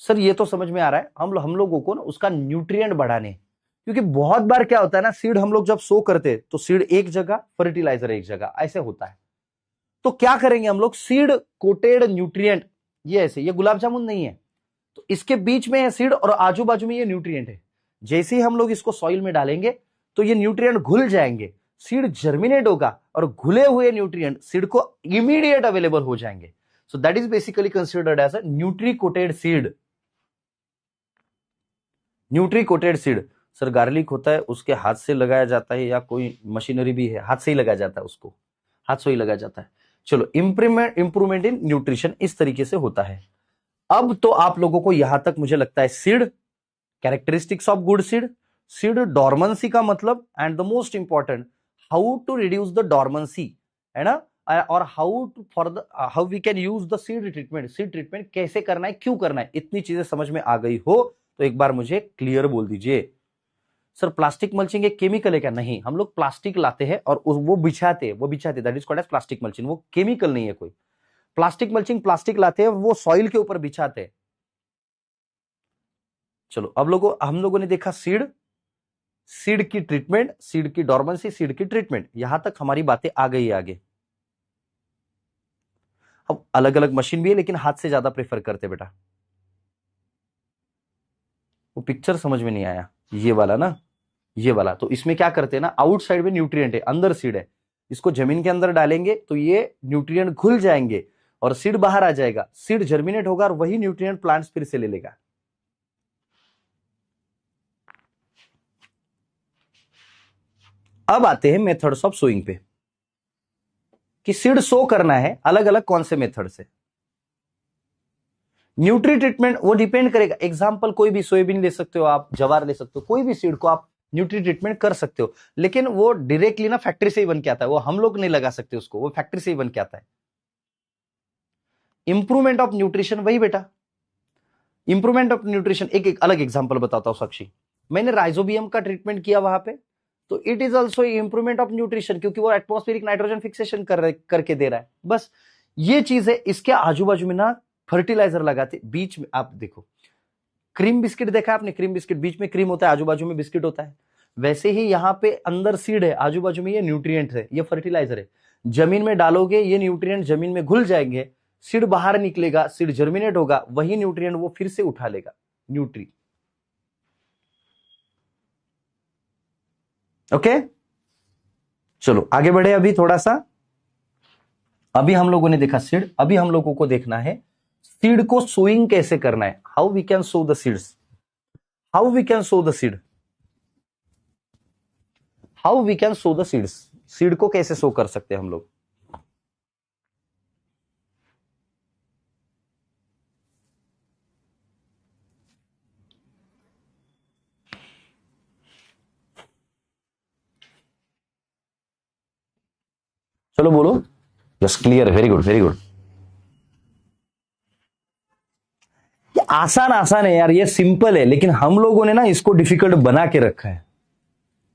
सर ये तो समझ में आ रहा है, हम लोगों को ना उसका न्यूट्रिएंट बढ़ाने, क्योंकि बहुत बार क्या होता है ना, सीड हम लोग जब सो करते हैं तो सीड एक जगह, फर्टिलाइजर एक जगह, ऐसे होता है। तो क्या करेंगे हम लोग, सीड कोटेड न्यूट्रिएंट, ये ऐसे, ये गुलाब जामुन नहीं है, तो इसके बीच में है सीड और आजू बाजू में ये न्यूट्रिएंट है। जैसे ही हम लोग इसको सॉइल में डालेंगे तो ये न्यूट्रिएंट घुल जाएंगे, सीड जर्मिनेट होगा और घुले हुए न्यूट्रिएंट सीड को इमीडिएट अवेलेबल हो जाएंगे। So that is basically considered as a nutri coated seed, nutri coated seed. Sir garlic होता है, उसके हाथ से लगाया जाता है या कोई मशीनरी भी है, हाथ से ही लगाया जाता है, उसको हाथ से ही लगाया जाता है। चलो इंप्रूवमेंट इन न्यूट्रिशन इस तरीके से होता है। अब तो आप लोगों को यहां तक मुझे लगता है seed, characteristics of good seed, seed dormancy का मतलब, and the most important how to reduce the dormancy, है ना, और how we can use the seed treatment, seed treatment कैसे करना है, क्यों करना है, इतनी चीजें समझ में आ गई हो तो एक बार मुझे क्लियर बोल दीजिए। सर प्लास्टिक मल्चिंग एक केमिकल है क्या? नहीं, हम लोग प्लास्टिक लाते हैं और वो बिछाते that is called as plastic mulching, वो केमिकल नहीं है कोई। प्लास्टिक मल्चिंग, प्लास्टिक लाते हैं वो सॉइल के ऊपर बिछाते हैं। चलो अब हम लोगों ने देखा सीड, सीड की ट्रीटमेंट, सीड की डॉर्मेंसी, सीड की ट्रीटमेंट, यहां तक हमारी बातें आ गई आगे। अब अलग अलग मशीन भी है लेकिन हाथ से ज्यादा प्रेफर करते बेटा। वो पिक्चर समझ में नहीं आया, ये वाला ना, ये वाला, तो इसमें क्या करते हैं ना, आउटसाइड में न्यूट्रिएंट है, अंदर सीड है, इसको जमीन के अंदर डालेंगे तो ये न्यूट्रिएंट घुल जाएंगे और सीड बाहर आ जाएगा, सीड जर्मिनेट होगा और वही न्यूट्रिएंट प्लांट्स फिर से ले लेगा। अब आते हैं मेथड्स ऑफ सोइंग पे, कि सीड सो करना है अलग अलग कौन से मेथड से। न्यूट्री ट्रीटमेंट वो डिपेंड करेगा, एग्जांपल कोई भी सोयाबीन ले सकते हो आप, जवार ले सकते हो, कोई भी सीड को आप न्यूट्री ट्रीटमेंट कर सकते हो, लेकिन वो डायरेक्टली ना फैक्ट्री से ही बन के आता है, वो हम लोग नहीं लगा सकते उसको, वो फैक्ट्री से ही बन के आता है। इंप्रूवमेंट ऑफ न्यूट्रिशन, वही बेटा इंप्रूवमेंट ऑफ न्यूट्रिशन। एक अलग एग्जांपल बताता हूं साक्षी, मैंने राइजोबियम का ट्रीटमेंट किया वहां पे, तो it is also improvement of nutrition, क्योंकि वो एटमॉस्फेरिक नाइट्रोजन फिक्सेशन करके दे रहा है। बस ये चीज है। इसके आजू बाजू में ना फर्टिलाइजर लगाते, बीच में आप देखो क्रीम बिस्किट देखा आपने, क्रीम बिस्किट बीच में क्रीम होता है, आजू बाजू में बिस्किट होता है, वैसे ही यहां पे अंदर सीड है, आजू बाजू में ये न्यूट्रिएंट है, ये फर्टिलाइजर है। जमीन में डालोगे ये न्यूट्रिएंट जमीन में घुल जाएंगे, सीड बाहर निकलेगा, सीड जर्मिनेट होगा, वही न्यूट्रिएंट वो फिर से उठा लेगा, न्यूट्री। ओके चलो आगे बढ़े। अभी थोड़ा सा, अभी हम लोगों ने देखा सीड, अभी हम लोगों को देखना है सीड को सोइंग कैसे करना है, how we can sow the seeds, how we can sow the seed, how we can sow the seeds, seed को कैसे सो कर सकते हैं हम लोग। चलो बोलो, yes clear, very good very good. ये आसान आसान है यार, ये सिंपल है, लेकिन हम लोगों ने ना इसको डिफिकल्ट बना के रखा है।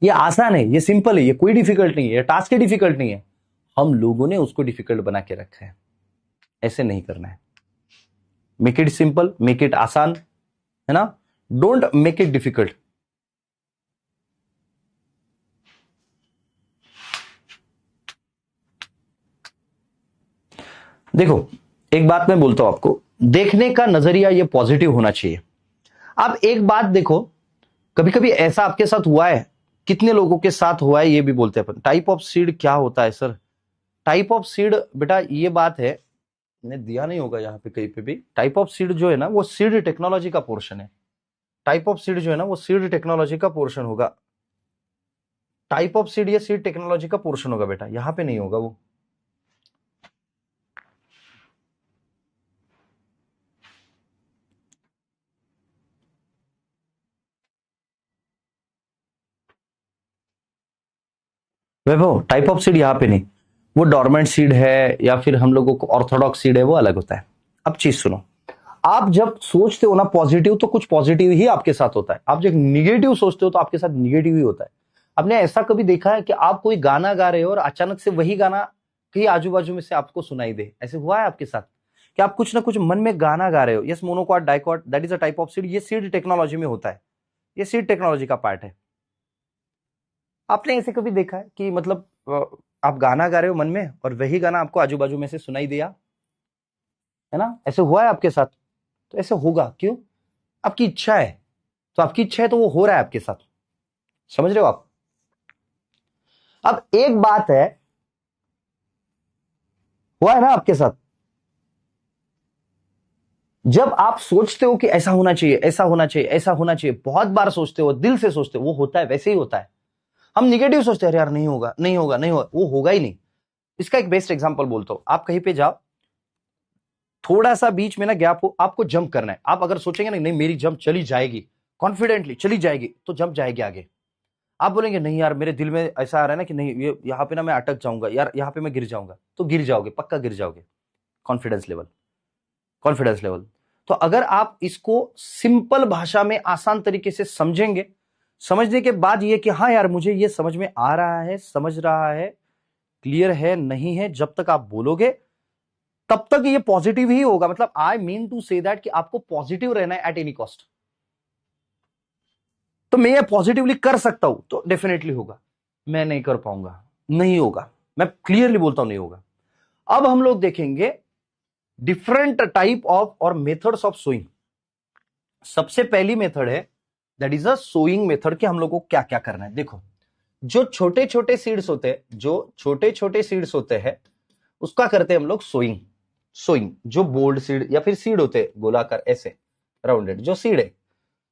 ये आसान है, ये सिंपल है, ये कोई डिफिकल्ट नहीं है, ये टास्क ही डिफिकल्ट नहीं है, हम लोगों ने उसको डिफिकल्ट बना के रखा है। ऐसे नहीं करना है, make it simple, make it आसान, है ना, डोंट मेक इट डिफिकल्ट। देखो एक बात मैं बोलता हूं आपको, देखने का नजरिया ये पॉजिटिव होना चाहिए। आप एक बात देखो, कभी कभी ऐसा आपके साथ हुआ है, कितने लोगों के साथ हुआ है ये भी बोलते हैं अपन। टाइप ऑफ सीड क्या होता है सर, टाइप ऑफ सीड बेटा ये बात है, मैंने दिया नहीं होगा यहाँ पे कहीं पे भी, टाइप ऑफ सीड जो है ना वो सीड टेक्नोलॉजी का पोर्शन है, टाइप ऑफ सीड जो है ना वो सीड टेक्नोलॉजी का पोर्शन होगा, टाइप ऑफ सीड या सीड टेक्नोलॉजी का पोर्शन होगा बेटा, यहां पे नहीं होगा वो। वैभव टाइप ऑफ सीड यहाँ पे नहीं, वो डॉर्मेंट सीड है या फिर हम लोगों को ऑर्थोडॉक्स सीड है, वो अलग होता है। अब चीज सुनो, आप जब सोचते हो ना पॉजिटिव तो कुछ पॉजिटिव ही आपके साथ होता है, आप जब निगेटिव सोचते हो तो आपके साथ निगेटिव ही होता है। आपने ऐसा कभी देखा है कि आप कोई गाना गा रहे हो और अचानक से वही गाना कहीं आजू बाजू में से आपको सुनाई दे, ऐसे हुआ है आपके साथ कि आप कुछ ना कुछ मन में गाना गा रहे हो, yes monocot dicot, that is a type of seed, ये सीड टेक्नोलॉजी में होता है, ये सीड टेक्नोलॉजी का पार्ट है। आपने ऐसे कभी देखा है कि मतलब आप गाना गा रहे हो मन में और वही गाना आपको आजू बाजू में से सुनाई दिया, है ना, ऐसे हुआ है आपके साथ? तो ऐसे होगा क्यों, आपकी इच्छा है, तो आपकी इच्छा है तो वो हो रहा है आपके साथ, समझ रहे हो आप। अब एक बात है, हुआ है ना आपके साथ, जब आप सोचते हो कि ऐसा होना चाहिए, ऐसा होना चाहिए, ऐसा होना चाहिए, बहुत बार सोचते हो, दिल से सोचते हो, वो होता है, वैसे ही होता है। हम निगेटिव सोचते हैं, यार नहीं होगा नहीं होगा नहीं होगा, वो होगा ही नहीं। इसका एक बेस्ट एग्जांपल बोलता हूं, आप कहीं पे जाओ, थोड़ा सा बीच में ना गैप हो, आपको जंप करना है। आप अगर सोचेंगे ना नहीं मेरी जंप चली जाएगी, कॉन्फिडेंटली चली जाएगी, तो जंप जाएगी आगे। आप बोलेंगे नहीं यार मेरे दिल में ऐसा आ रहा है ना कि नहीं ये यहाँ पे ना मैं अटक जाऊंगा यार, यहाँ पे मैं गिर जाऊंगा, तो गिर जाओगे, पक्का गिर जाओगे। Confidence level, confidence level. तो अगर आप इसको सिंपल भाषा में आसान तरीके से समझेंगे, समझने के बाद ये कि हाँ यार मुझे ये समझ में आ रहा है, समझ रहा है, क्लियर है नहीं है, जब तक आप बोलोगे तब तक ये पॉजिटिव ही होगा। मतलब I mean to say that कि आपको पॉजिटिव रहना है एट एनी कॉस्ट। तो मैं ये पॉजिटिवली कर सकता हूं तो डेफिनेटली होगा, मैं नहीं कर पाऊंगा, नहीं होगा, मैं क्लियरली बोलता हूं नहीं होगा। अब हम लोग देखेंगे डिफरेंट टाइप ऑफ और मेथड्स ऑफ सोइंग। सबसे पहली मेथड है that is a sowing method कि हम लोग को क्या क्या करना है। देखो जो छोटे छोटे सीड्स होते हैं, जो छोटे छोटे सीड्स होते हैं उसका करते हैं हम लोग सोइंग। सोइंग जो बोल्ड सीड या फिर सीड होते हैं गोलाकार ऐसे राउंडेड जो सीड है,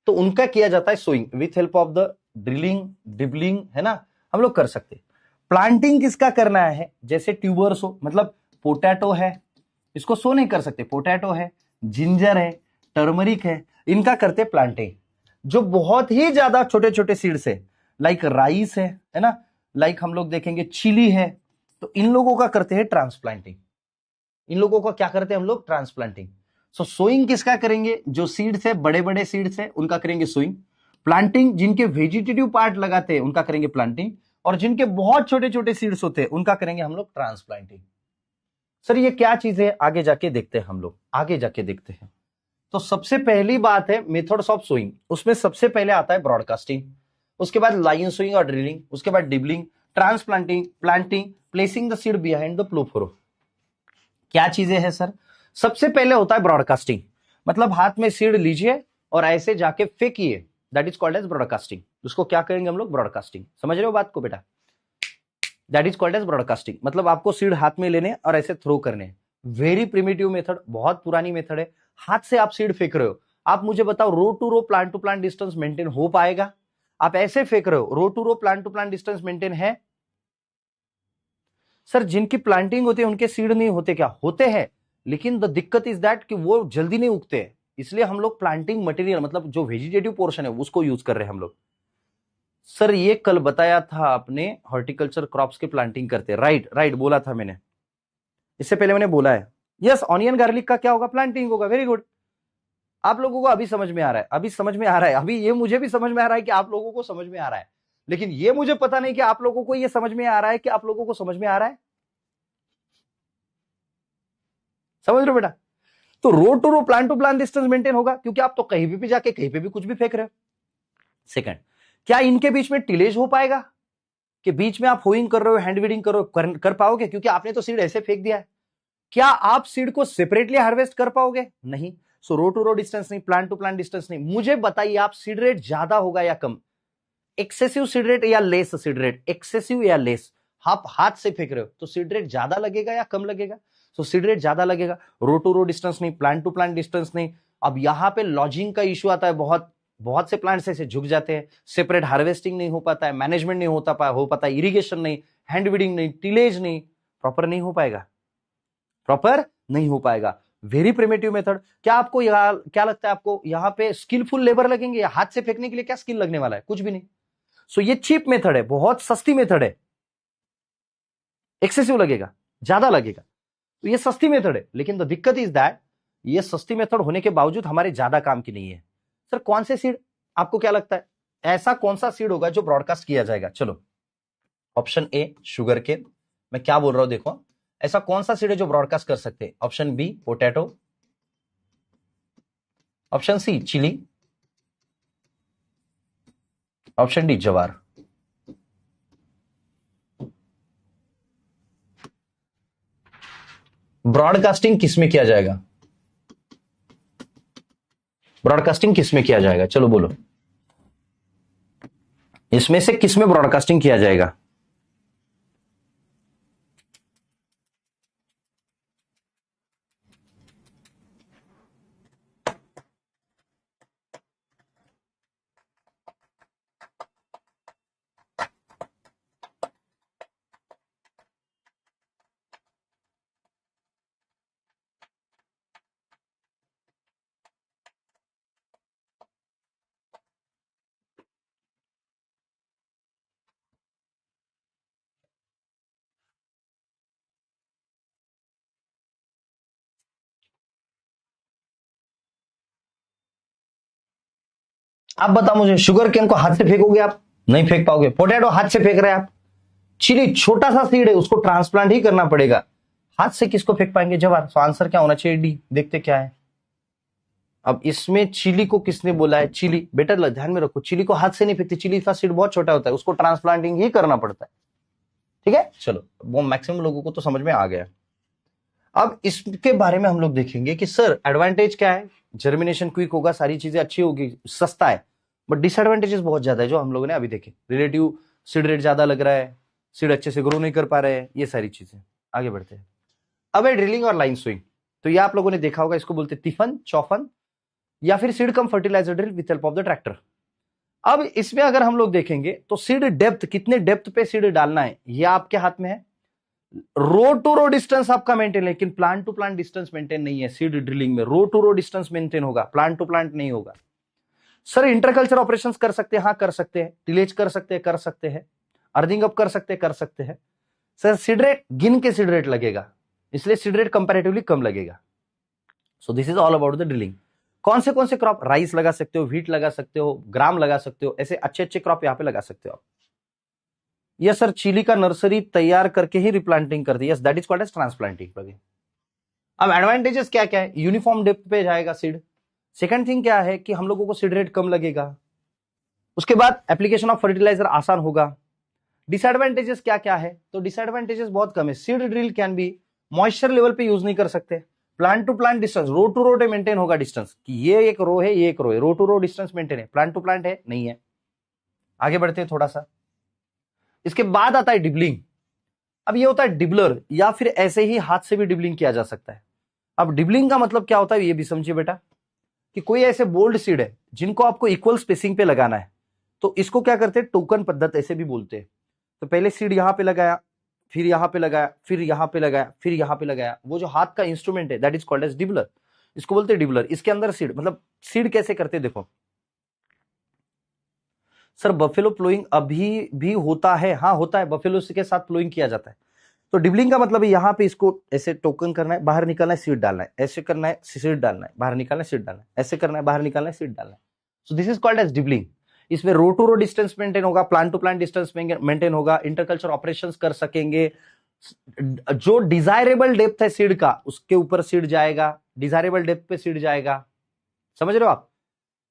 तो उनका किया जाता है sowing with help of the drilling dibbling, है ना, हम लोग कर सकते हैं। प्लांटिंग किसका करना है, जैसे ट्यूबर्स हो, मतलब पोटैटो है, इसको सो नहीं कर सकते, पोटैटो है, जिंजर है, टर्मरिक है, इनका करते प्लांटिंग। जो बहुत ही ज्यादा छोटे छोटे सीड्स है लाइक राइस है ना, लाइक हम लोग देखेंगे चिली है, तो इन लोगों का करते हैं ट्रांसप्लांटिंग। इन लोगों का क्या करते हैं हम लोग, ट्रांसप्लांटिंग। सो सोइंग किसका करेंगे, जो सीड्स है बड़े बड़े सीड्स है उनका करेंगे सोइंग। प्लांटिंग जिनके वेजिटेटिव पार्ट लगाते हैं उनका करेंगे प्लांटिंग, और जिनके बहुत छोटे छोटे सीड्स होते हैं उनका करेंगे हम लोग ट्रांसप्लांटिंग। सर ये क्या चीज है, आगे जाके देखते हैं हम लोग, आगे जाके देखते हैं। तो सबसे पहली बात है मेथड्स ऑफ सोइंग, उसमें सबसे पहले आता है ब्रॉडकास्टिंग, उसके बाद लाइन सोइंग और ड्रिलिंग, उसके बाद dibbling, transplanting, planting, placing the seed behind the plough furrow. क्या चीजें हैं सर, सबसे पहले होता है ब्रॉडकास्टिंग, मतलब हाथ में सीड लीजिए और ऐसे जाके फेंकिए, that is called as broadcasting. उसको क्या करेंगे हम लोग, ब्रॉडकास्टिंग। समझ रहे हो बात को बेटा, that is called as broadcasting. मतलब आपको सीड हाथ में लेने और ऐसे थ्रो करने। वेरी प्रिमिटिव मेथड, बहुत पुरानी मेथड है। हाथ से आप सीड फेंक रहे हो, आप मुझे बताओ रो टू प्लांट डिस्टेंस मेंटेन हो पाएगा? आप ऐसे फेंक रहे हो, रो टू प्लांट डिस्टेंस मेंटेन है? सर जिनकी प्लांटिंग होती है उनके सीड नहीं होते क्या, होते हैं, लेकिन द दिक्कत इज दैट कि वो जल्दी नहीं उगते हैं, इसलिए हम लोग प्लांटिंग मटेरियल मतलब जो वेजिटेटिव पोर्शन है उसको यूज कर रहे हैं हम लोग। सर ये कल बताया था आपने, हॉर्टिकल्चर क्रॉप्स की प्लांटिंग करते हैं, राइट राइट बोला था मैंने, इससे पहले मैंने बोला है। यस ऑनियन गार्लिक का क्या होगा, प्लांटिंग होगा, वेरी गुड। आप लोगों को अभी समझ में आ रहा है, अभी समझ में आ रहा है, अभी ये मुझे भी समझ में आ रहा है कि आप लोगों को समझ में आ रहा है, लेकिन ये मुझे पता नहीं कि आप लोगों को ये समझ में आ रहा है कि आप लोगों को समझ में आ रहा है। समझ रहे हो बेटा? तो row to plant distance maintain होगा क्योंकि आप तो कहीं भी जाके कहीं पे भी कुछ भी फेंक रहे हो। सेकंड, क्या इनके बीच में टिलेज हो पाएगा, कि बीच में आप होइंग कर रहे हो, हैंड वीडिंग कर रहे हो, कर पाओगे? क्योंकि आपने तो सीड ऐसे फेंक दिया है। क्या आप सीड को सेपरेटली हार्वेस्ट कर पाओगे? नहीं। सो रो टू रो डिस्टेंस नहीं, प्लांट टू प्लांट डिस्टेंस नहीं। मुझे बताइए आप सीड रेट ज्यादा होगा या कम, एक्सेसिव सीड रेट या लेस सीड रेट, एक्सेसिव या लेस? आप हाथ से फेंक रहे हो तो सीड रेट ज्यादा लगेगा या कम लगेगा? सो सीड रेट ज्यादा लगेगा। रो टू रो डिस्टेंस नहीं, प्लांट टू प्लांट डिस्टेंस नहीं। अब यहां पे लॉजिंग का इश्यू आता है, बहुत बहुत से प्लांट्स ऐसे झुक जाते हैं, सेपरेट हार्वेस्टिंग नहीं हो पाता है, मैनेजमेंट नहीं हो पाता है, इरिगेशन नहीं, हैंड वीडिंग नहीं, टिलेज नहीं, प्रॉपर नहीं हो पाएगा, प्रॉपर नहीं हो पाएगा। Very primitive method. क्या आपको क्या लगता है आपको यहां पे स्किलफुल लेबर लगेंगे या हाथ से फेंकने के लिए क्या स्किल लगने वाला है, कुछ भी नहीं। सो ये चीप मेथड है, बहुत सस्ती मेथड है, एक्सेसिव लगेगा, ज्यादा लगेगा, तो ये सस्ती मेथड है, लेकिन द दिक्कत इज दैट ये सस्ती मेथड होने के बावजूद हमारे ज्यादा काम की नहीं है। सर कौन से सीड, आपको क्या लगता है ऐसा कौन सा सीड होगा जो ब्रॉडकास्ट किया जाएगा? चलो ऑप्शन ए शुगर केन, मैं क्या बोल रहा हूं देखो, ऐसा कौन सा सीड है जो ब्रॉडकास्ट कर सकते हैं? Option B potato, option C chilli, option D jowar. Broadcasting किसमें किया जाएगा, ब्रॉडकास्टिंग किसमें किया जाएगा, चलो बोलो, इसमें से किसमें ब्रॉडकास्टिंग किया जाएगा? आप बताओ मुझे, शुगर केन को हाथ से फेंकोगे आप? नहीं फेंक पाओगे। पोटैटो हाथ से फेंक रहे हैं आप। चिली छोटा सा सीड है, उसको ट्रांसप्लांट ही करना पड़ेगा, हाथ से किसको फेंक पाएंगे जवाब? तो आंसर क्या होना चाहिए? डी। देखते क्या है। अब इसमें चिली को किसने बोला है? चिली। बेटा ध्यान में रखो, चिली को हाथ से नहीं फेंकते, चिली का सीड बहुत छोटा होता है, उसको ट्रांसप्लांटिंग ही करना पड़ता है। ठीक है, चलो वो मैक्सिमम लोगों को तो समझ में आ गया। अब इसके बारे में हम लोग देखेंगे कि सर एडवांटेज क्या है। जर्मिनेशन क्विक होगा, सारी चीजें अच्छी होगी, सस्ता है, बट डिसएडवांटेजेस बहुत ज्यादा है जो हम लोगों ने अभी देखे। रिलेटिव सीड रेट ज्यादा लग रहा है, सीड अच्छे से ग्रो नहीं कर पा रहे हैं, ये सारी चीजें। आगे बढ़ते हैं। अब है ड्रिलिंग और लाइन स्विंग। तो ये आप लोगों ने देखा होगा, इसको बोलते तिफन, चौफन, या फिर seed cum fertiliser drill with help of the tractor. अब इसमें अगर हम लोग देखेंगे तो सीड डेप्थ, कितने डेप्थ पे सीड डालना है, ये आपके हाथ में है। रो टू रो डिस्टेंस आपका मेंटेन, लेकिन plant to plant distance maintain नहीं है सीड ड्रिलिंग में। Row to row distance maintain होगा, प्लांट टू प्लांट नहीं होगा। सर इंटरकल्चर ऑपरेशंस कर सकते हैं? हाँ कर सकते हैं। टिलेज कर सकते हैं? कर सकते हैं। अर्थिंग अप कर सकते हैं? कर सकते हैं। सर सीड रेट गिन के सीड रेट लगेगा, इसलिए सीड रेट कंपैरेटिवली कम लगेगा। सो this is all about the drilling. कौन से क्रॉप? राइस लगा सकते हो, व्हीट लगा सकते हो, ग्राम लगा सकते हो, ऐसे अच्छे अच्छे क्रॉप यहां पे लगा सकते हो आप। यस सर, चिली का नर्सरी तैयार करके ही रिप्लांटिंग कर दी। Yes, that is called as transplanting. अब एडवांटेजेस क्या क्या है? यूनिफॉर्म डेप्थ पे जाएगा सीड। सेकंड थिंग क्या है कि हम लोगों को सीड रेट कम लगेगा। उसके बाद एप्लीकेशन ऑफ फर्टिलाइजर आसान होगा। डिसएडवांटेजेस क्या क्या है? तो डिसएडवांटेजेस बहुत कम है। Seed drill can be moisture level पे यूज नहीं कर सकते। Plant to plant distance, row to row maintain होगा डिस्टेंस, कि ये एक रो है, ये एक रो है, row to row distance maintain है। प्लांट टू प्लांट है नहीं है। आगे बढ़ते हैं थोड़ा सा। इसके बाद आता है डिबलिंग। अब ये होता है डिबलर, या फिर ऐसे ही हाथ से भी डिबलिंग किया जा सकता है। अब डिबलिंग का मतलब क्या होता है ये भी समझिए बेटा, कि कोई ऐसे बोल्ड सीड है जिनको आपको इक्वल स्पेसिंग पे लगाना है, तो इसको क्या करते हैं? टोकन पद्धति ऐसे भी बोलते हैं। तो पहले सीड यहां पे लगाया, फिर यहां पे लगाया, फिर यहां पे लगाया, फिर यहां पे लगाया। वो जो हाथ का इंस्ट्रूमेंट है that is called as dibbler, इसको बोलते हैं डिबलर। इसके अंदर सीड, मतलब सीड कैसे करते हैं देखो। सर बफेलो प्लोइंग अभी भी होता है? हाँ होता है, बफेलो के साथ प्लोइंग किया जाता है। तो डिबलिंग का मतलब है यहाँ पे इसको ऐसे टोकन करना है, बाहर निकालना है, सीड डालना है, ऐसे करना है, सीड डालना है, बाहर निकालना है, सीड डालना है, ऐसे करना है, बाहर निकालना है, सीड डालना है। So this is called as dibbling. इसमें row to row distance maintain होगा, plant to plant distance maintain होगा, इंटरकल्चर ऑपरेशंस कर सकेंगे। जो डिजायरेबल डेप्थ है सीड का, उसके ऊपर सीड जाएगा, डिजायरेबल डेप्थ पे सीड जाएगा। समझ रहे हो आप?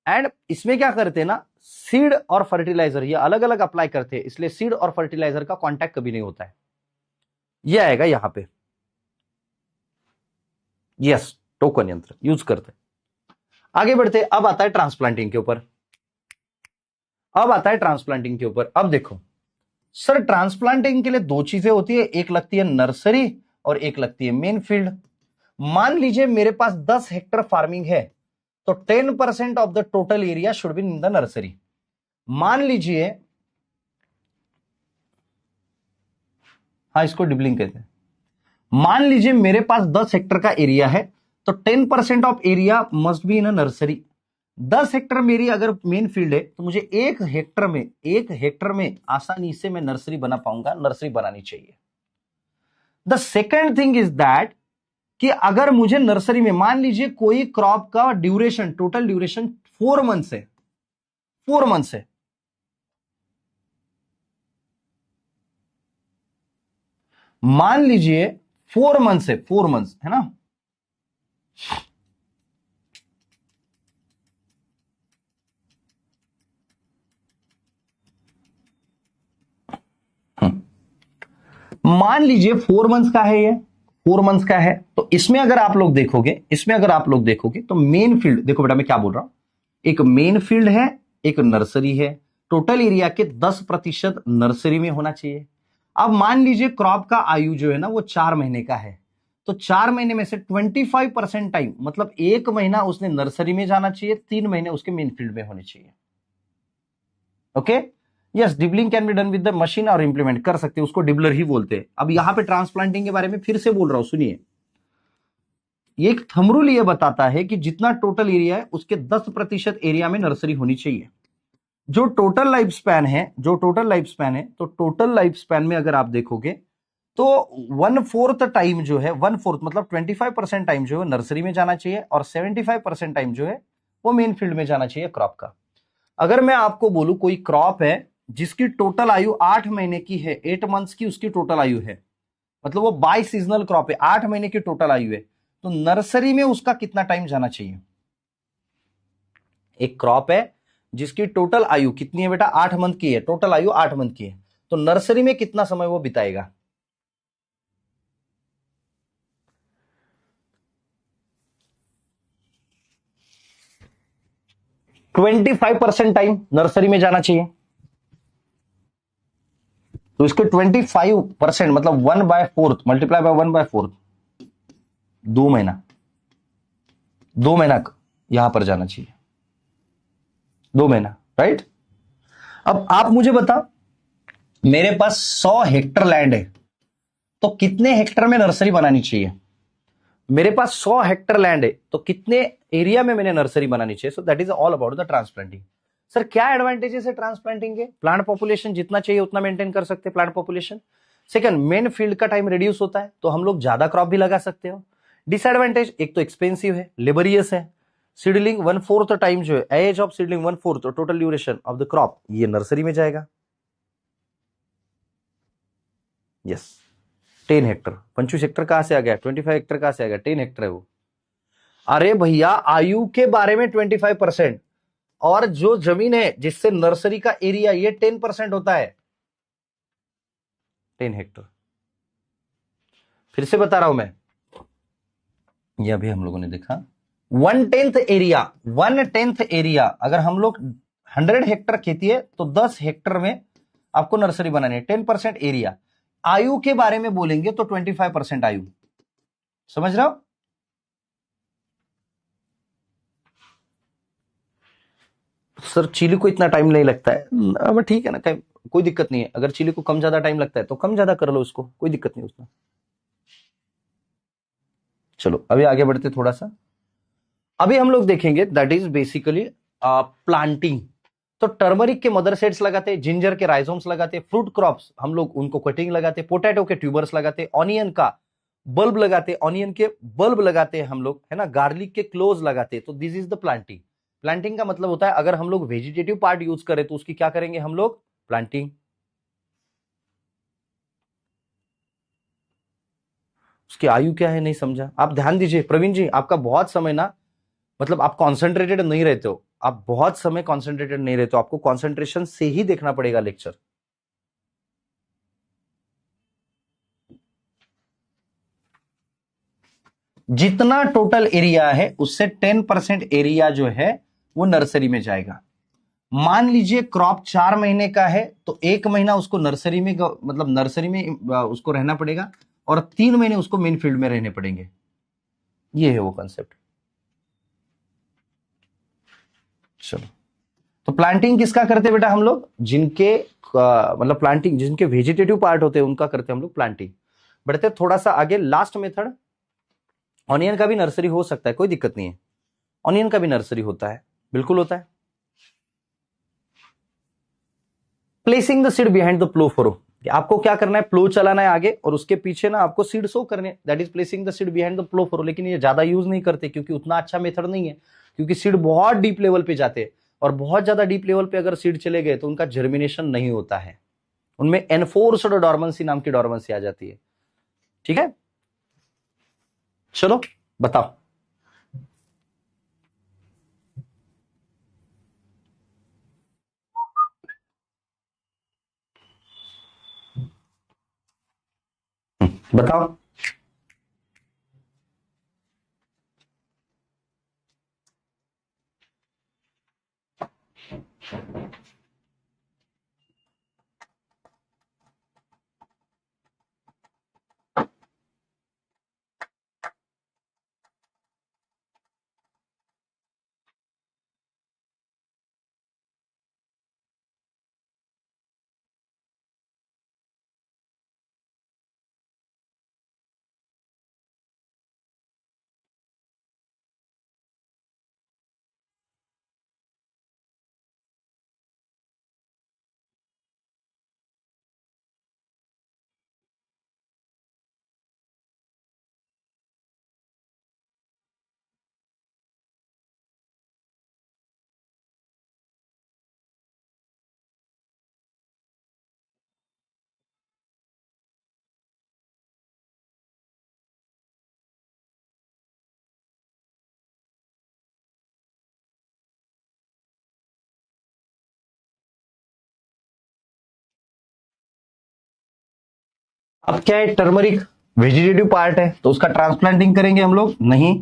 एंड इसमें क्या करते हैं ना, सीड और फर्टिलाइजर ये अलग अलग अप्लाई करते हैं, इसलिए सीड और फर्टिलाइजर का कॉन्टैक्ट कभी नहीं होता है। ये आएगा यहां पे। यस, टोकन यंत्र यूज करते हैं। आगे बढ़ते, अब आता है ट्रांसप्लांटिंग के ऊपर। अब देखो सर, ट्रांसप्लांटिंग के लिए दो चीजें होती है, एक लगती है नर्सरी और एक लगती है मेन फील्ड। मान लीजिए मेरे पास 10 हेक्टर फार्मिंग है, तो 10% of the total area should be in the nursery. मान लीजिए, हाँ इसको डिबलिंग कहते हैं। मान लीजिए मेरे पास 10 हेक्टर का एरिया है, तो 10% of area must be in a nursery. 10 Hector मेरी अगर मेन फील्ड है, तो मुझे एक हेक्टर में आसानी से मैं नर्सरी बना पाऊंगा, नर्सरी बनानी चाहिए। The second thing is that कि अगर मुझे नर्सरी में, मान लीजिए कोई क्रॉप का ड्यूरेशन, टोटल ड्यूरेशन 4 मंथ्स है, 4 मंथ्स है, मान लीजिए 4 मंथ्स है, 4 मंथ्स है ना। मान लीजिए 4 मंथ्स का है, ये 4 मंथ्स का है। तो इसमें अगर आप लोग देखोगे तो मेन फील्ड देखो बेटा, मैं क्या बोल रहा हूं, एक मेन फील्ड है, एक नर्सरी है। टोटल एरिया के 10% नर्सरी में होना चाहिए। अब मान लीजिए क्रॉप का आयु जो है ना वो 4 महीने का है, तो 4 महीने में से 25% टाइम, मतलब 1 महीना उसने नर्सरी में जाना चाहिए, 3 महीने उसके मेन फील्ड में होने चाहिए। Okay, yes, dibbling can be done with the machine और इंप्लीमेंट कर सकते हैं, उसको डिबलर ही बोलते हैं। अब यहां पे ट्रांसप्लांटिंग के बारे में फिर से बोल रहा हूं, सुनिए। एक थंब रूल ये बताता है कि जितना टोटल एरिया है उसके 10% एरिया में नर्सरी होनी चाहिए। जो टोटल लाइफ स्पैन है, तो टोटल लाइफ स्पैन में अगर आप देखोगे तो 1/4 टाइम जो है, 1/4 मतलब 25% टाइम जो है नर्सरी में जाना चाहिए, और 75% टाइम जो है वो मेन फील्ड में जाना चाहिए क्रॉप का। अगर मैं आपको बोलूं कोई क्रॉप है जिसकी टोटल आयु 8 महीने की है, 8 मंथ्स की उसकी टोटल आयु है, मतलब वो बाई सीजनल क्रॉप है, 8 महीने की टोटल आयु है, तो नर्सरी में उसका कितना टाइम जाना चाहिए? एक क्रॉप है जिसकी टोटल आयु कितनी है बेटा? 8 मंथ की है, टोटल आयु 8 मंथ की है, तो नर्सरी में कितना समय वो बिताएगा? 25% टाइम नर्सरी में जाना चाहिए। तो इसके 25% मतलब 1/4 मल्टीप्लाई बाय 1/4, 2 महीना, 2 महीना यहां पर जाना चाहिए, 2 महीना, राइट। अब आप मुझे बता, मेरे पास 100 हेक्टर लैंड है, तो कितने हेक्टर में नर्सरी बनानी चाहिए? मेरे पास 100 हेक्टर लैंड है, तो कितने एरिया में मैंने नर्सरी बनानी चाहिए? सो that is all about the transplanting. Sir क्या एडवांटेजेस है ट्रांसप्लांटिंग के? प्लांट पॉपुलेशन जितना चाहिए उतना मेंटेन कर सकते हैं plant population. Second, main field का टाइम रिड्यूस होता है, तो हम लोग ज्यादा क्रॉप भी लगा सकते हो। डिसएडवांटेज, एक तो एक्सपेंसिव है, लेबरियस है। सीडलिंग 1/4 टाइम जो है, age of seedling 1/4 total duration of the crop, ये नर्सरी में जाएगा। यस, 10 हेक्टर, 25 हेक्टर कहां से आ गया? 25 हेक्टर कहां से आ गया? 10 हेक्टर है वो। अरे भैया, आयु के बारे में 25%, और जो जमीन है जिससे नर्सरी का एरिया, ये 10% होता है, 10 हेक्टर। फिर से बता रहा हूं मैं, ये अभी हम लोगों ने देखा, 1/10 एरिया अगर हम लोग 100 हेक्टर खेती है तो 10 हेक्टर में आपको नर्सरी बनानी है, 10% एरिया। आयु के बारे में बोलेंगे तो 25% आयु, समझ रहे हो? सर चिली को इतना टाइम नहीं लगता है, अब ठीक है ना, कोई दिक्कत नहीं है, अगर चिली को कम ज्यादा टाइम लगता है तो कम ज्यादा कर लो उसको, कोई दिक्कत नहीं उसमें। चलो अभी आगे बढ़ते थोड़ा सा। अभी हम लोग देखेंगे दैट इज बेसिकली प्लांटिंग। तो टर्मरिक के मदर सेड्स लगाते हैं, जिंजर के राइजोम्स लगाते हैं, फ्रूट क्रॉप्स हम लोग उनको कटिंग लगाते हैं, पोटैटो के ट्यूबर्स लगाते हैं, ऑनियन का बल्ब लगाते हैं, ऑनियन के बल्ब लगाते हैं हम लोग, है ना, गार्लिक के क्लोज लगाते हैं। तो this is the planting. Planting का मतलब होता है अगर हम लोग वेजिटेटिव पार्ट यूज करें तो उसकी क्या करेंगे हम लोग? प्लांटिंग। उसकी आयु क्या है नहीं समझा? आप ध्यान दीजिए प्रवीण जी, आपका बहुत समय ना, मतलब आप कॉन्सेंट्रेटेड नहीं रहते हो, आप बहुत समय कॉन्सेंट्रेटेड नहीं रहते हो, आपको कॉन्सेंट्रेशन से ही देखना पड़ेगा लेक्चर। जितना टोटल एरिया है उससे 10% एरिया जो है वो नर्सरी में जाएगा। मान लीजिए क्रॉप 4 महीने का है, तो 1 महीना उसको नर्सरी में, मतलब नर्सरी में उसको रहना पड़ेगा, और 3 महीने उसको मेन फील्ड में रहने पड़ेंगे। ये है वो कंसेप्ट। चलो, तो प्लांटिंग किसका करते हैं बेटा हम लोग? जिनके मतलब प्लांटिंग, जिनके वेजिटेटिव पार्ट होते हैं उनका करते हैं हम लोग प्लांटिंग। बढ़ते थोड़ा सा आगे, लास्ट मेथड, ऑनियन का भी नर्सरी हो सकता है, कोई दिक्कत नहीं है, ऑनियन का भी नर्सरी होता है, बिल्कुल होता है। Placing the seed behind the plough furrow, आपको क्या करना है? प्लो चलाना है आगे, और उसके पीछे ना आपको सीड सो करने, that is placing the seed behind the plough furrow. लेकिन ये ज्यादा यूज नहीं करते क्योंकि उतना अच्छा मेथड नहीं है, क्योंकि सीड बहुत डीप लेवल पे जाते हैं, और बहुत ज्यादा डीप लेवल पे अगर सीड चले गए तो उनका जर्मिनेशन नहीं होता है, उनमें एनफोर्स्ड डॉर्मेंसी नाम की डॉर्मेंसी आ जाती है। ठीक है, चलो बताओ। बताओ। अब क्या है, टर्मरिक वेजिटेटिव पार्ट है तो उसका ट्रांसप्लांटिंग करेंगे हम लोग? नहीं।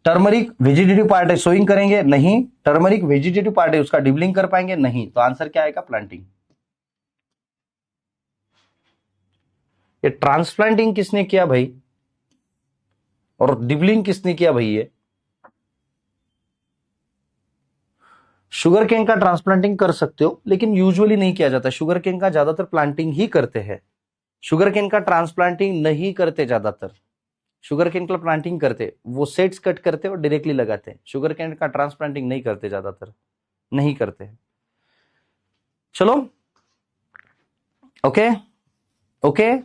टर्मरिक वेजिटेटिव पार्ट है, सोइंग करेंगे? नहीं। टर्मरिक वेजिटेटिव पार्ट है, उसका डिबलिंग कर पाएंगे? नहीं। तो आंसर क्या आएगा? प्लांटिंग। ये ट्रांसप्लांटिंग किसने किया भाई और डिबलिंग किसने किया भाई? ये शुगर केन का ट्रांसप्लांटिंग कर सकते हो लेकिन यूजुअली नहीं किया जाता। शुगर केन का ज्यादातर प्लांटिंग ही करते हैं, शुगर केन का ट्रांसप्लांटिंग नहीं करते ज्यादातर। शुगर केन का प्लांटिंग करते, वो सेट्स कट करते और डायरेक्टली लगाते। शुगर केन का ट्रांसप्लांटिंग नहीं करते, ज्यादातर नहीं करते। चलो, ओके ओके,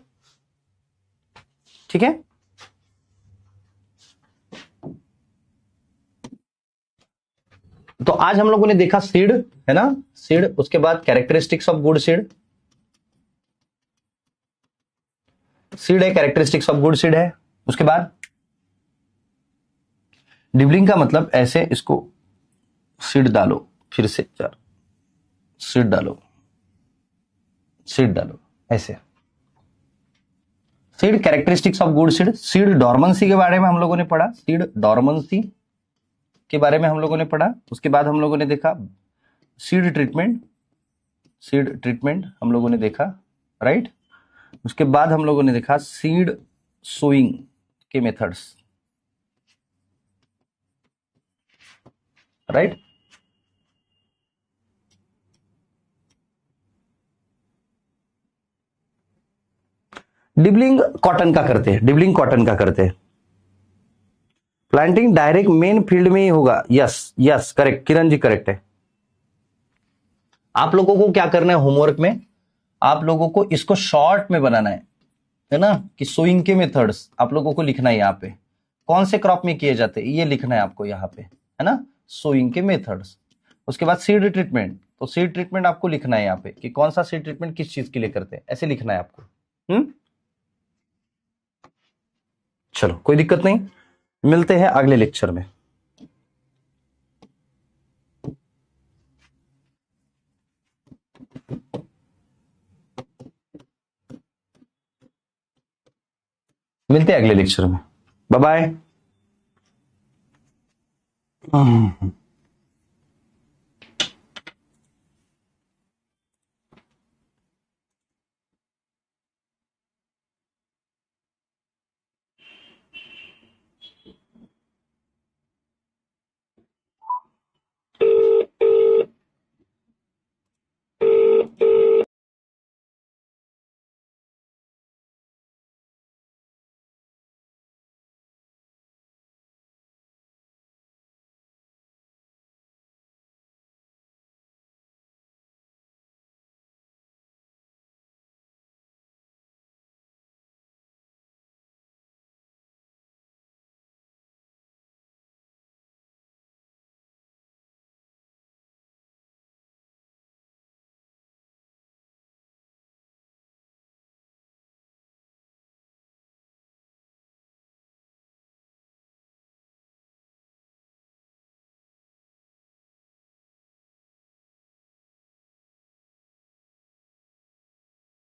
ठीक है। तो आज हम लोगों ने देखा सीड, है ना, सीड। उसके बाद characteristics of good seed, seed है, कैरेक्टरिस्टिक्स ऑफ गुड सीड है। उसके बाद डिबलिंग का मतलब ऐसे इसको सीड डालो, फिर से चार सीड डालो, सीड डालो, ऐसे। Seed, characteristics of good seed. Seed dormancy के बारे में हम लोगों ने पढ़ा, सीड डॉर्मेंसी के बारे में हम लोगों ने पढ़ा। उसके बाद हम लोगों ने देखा सीड ट्रीटमेंट, सीड ट्रीटमेंट हम लोगों ने देखा, राइट। उसके बाद हम लोगों ने देखा सीड सोइंग के मेथड्स, राइट। डिबलिंग कॉटन का करते हैं, डिबलिंग कॉटन का करते हैं। प्लांटिंग डायरेक्ट मेन फील्ड में ही होगा। Yes yes, correct, Kiran ji correct है। आप लोगों को क्या करना है होमवर्क में, आप लोगों को इसको शॉर्ट में बनाना है ना, कि सोइंग के मेथड्स आप लोगों को लिखना है। यहाँ पे कौन से क्रॉप में किए जाते हैं ये लिखना है आपको यहाँ पे, है ना, सोइंग के मेथड्स। उसके बाद सीड ट्रीटमेंट, तो सीड ट्रीटमेंट आपको लिखना है यहाँ पे कि कौन सा सीड ट्रीटमेंट किस चीज के लिए करते हैं, ऐसे लिखना है आपको। चलो, कोई दिक्कत नहीं, मिलते हैं अगले लेक्चर में। मिलते हैं अगले लेक्चर में। Bye bye.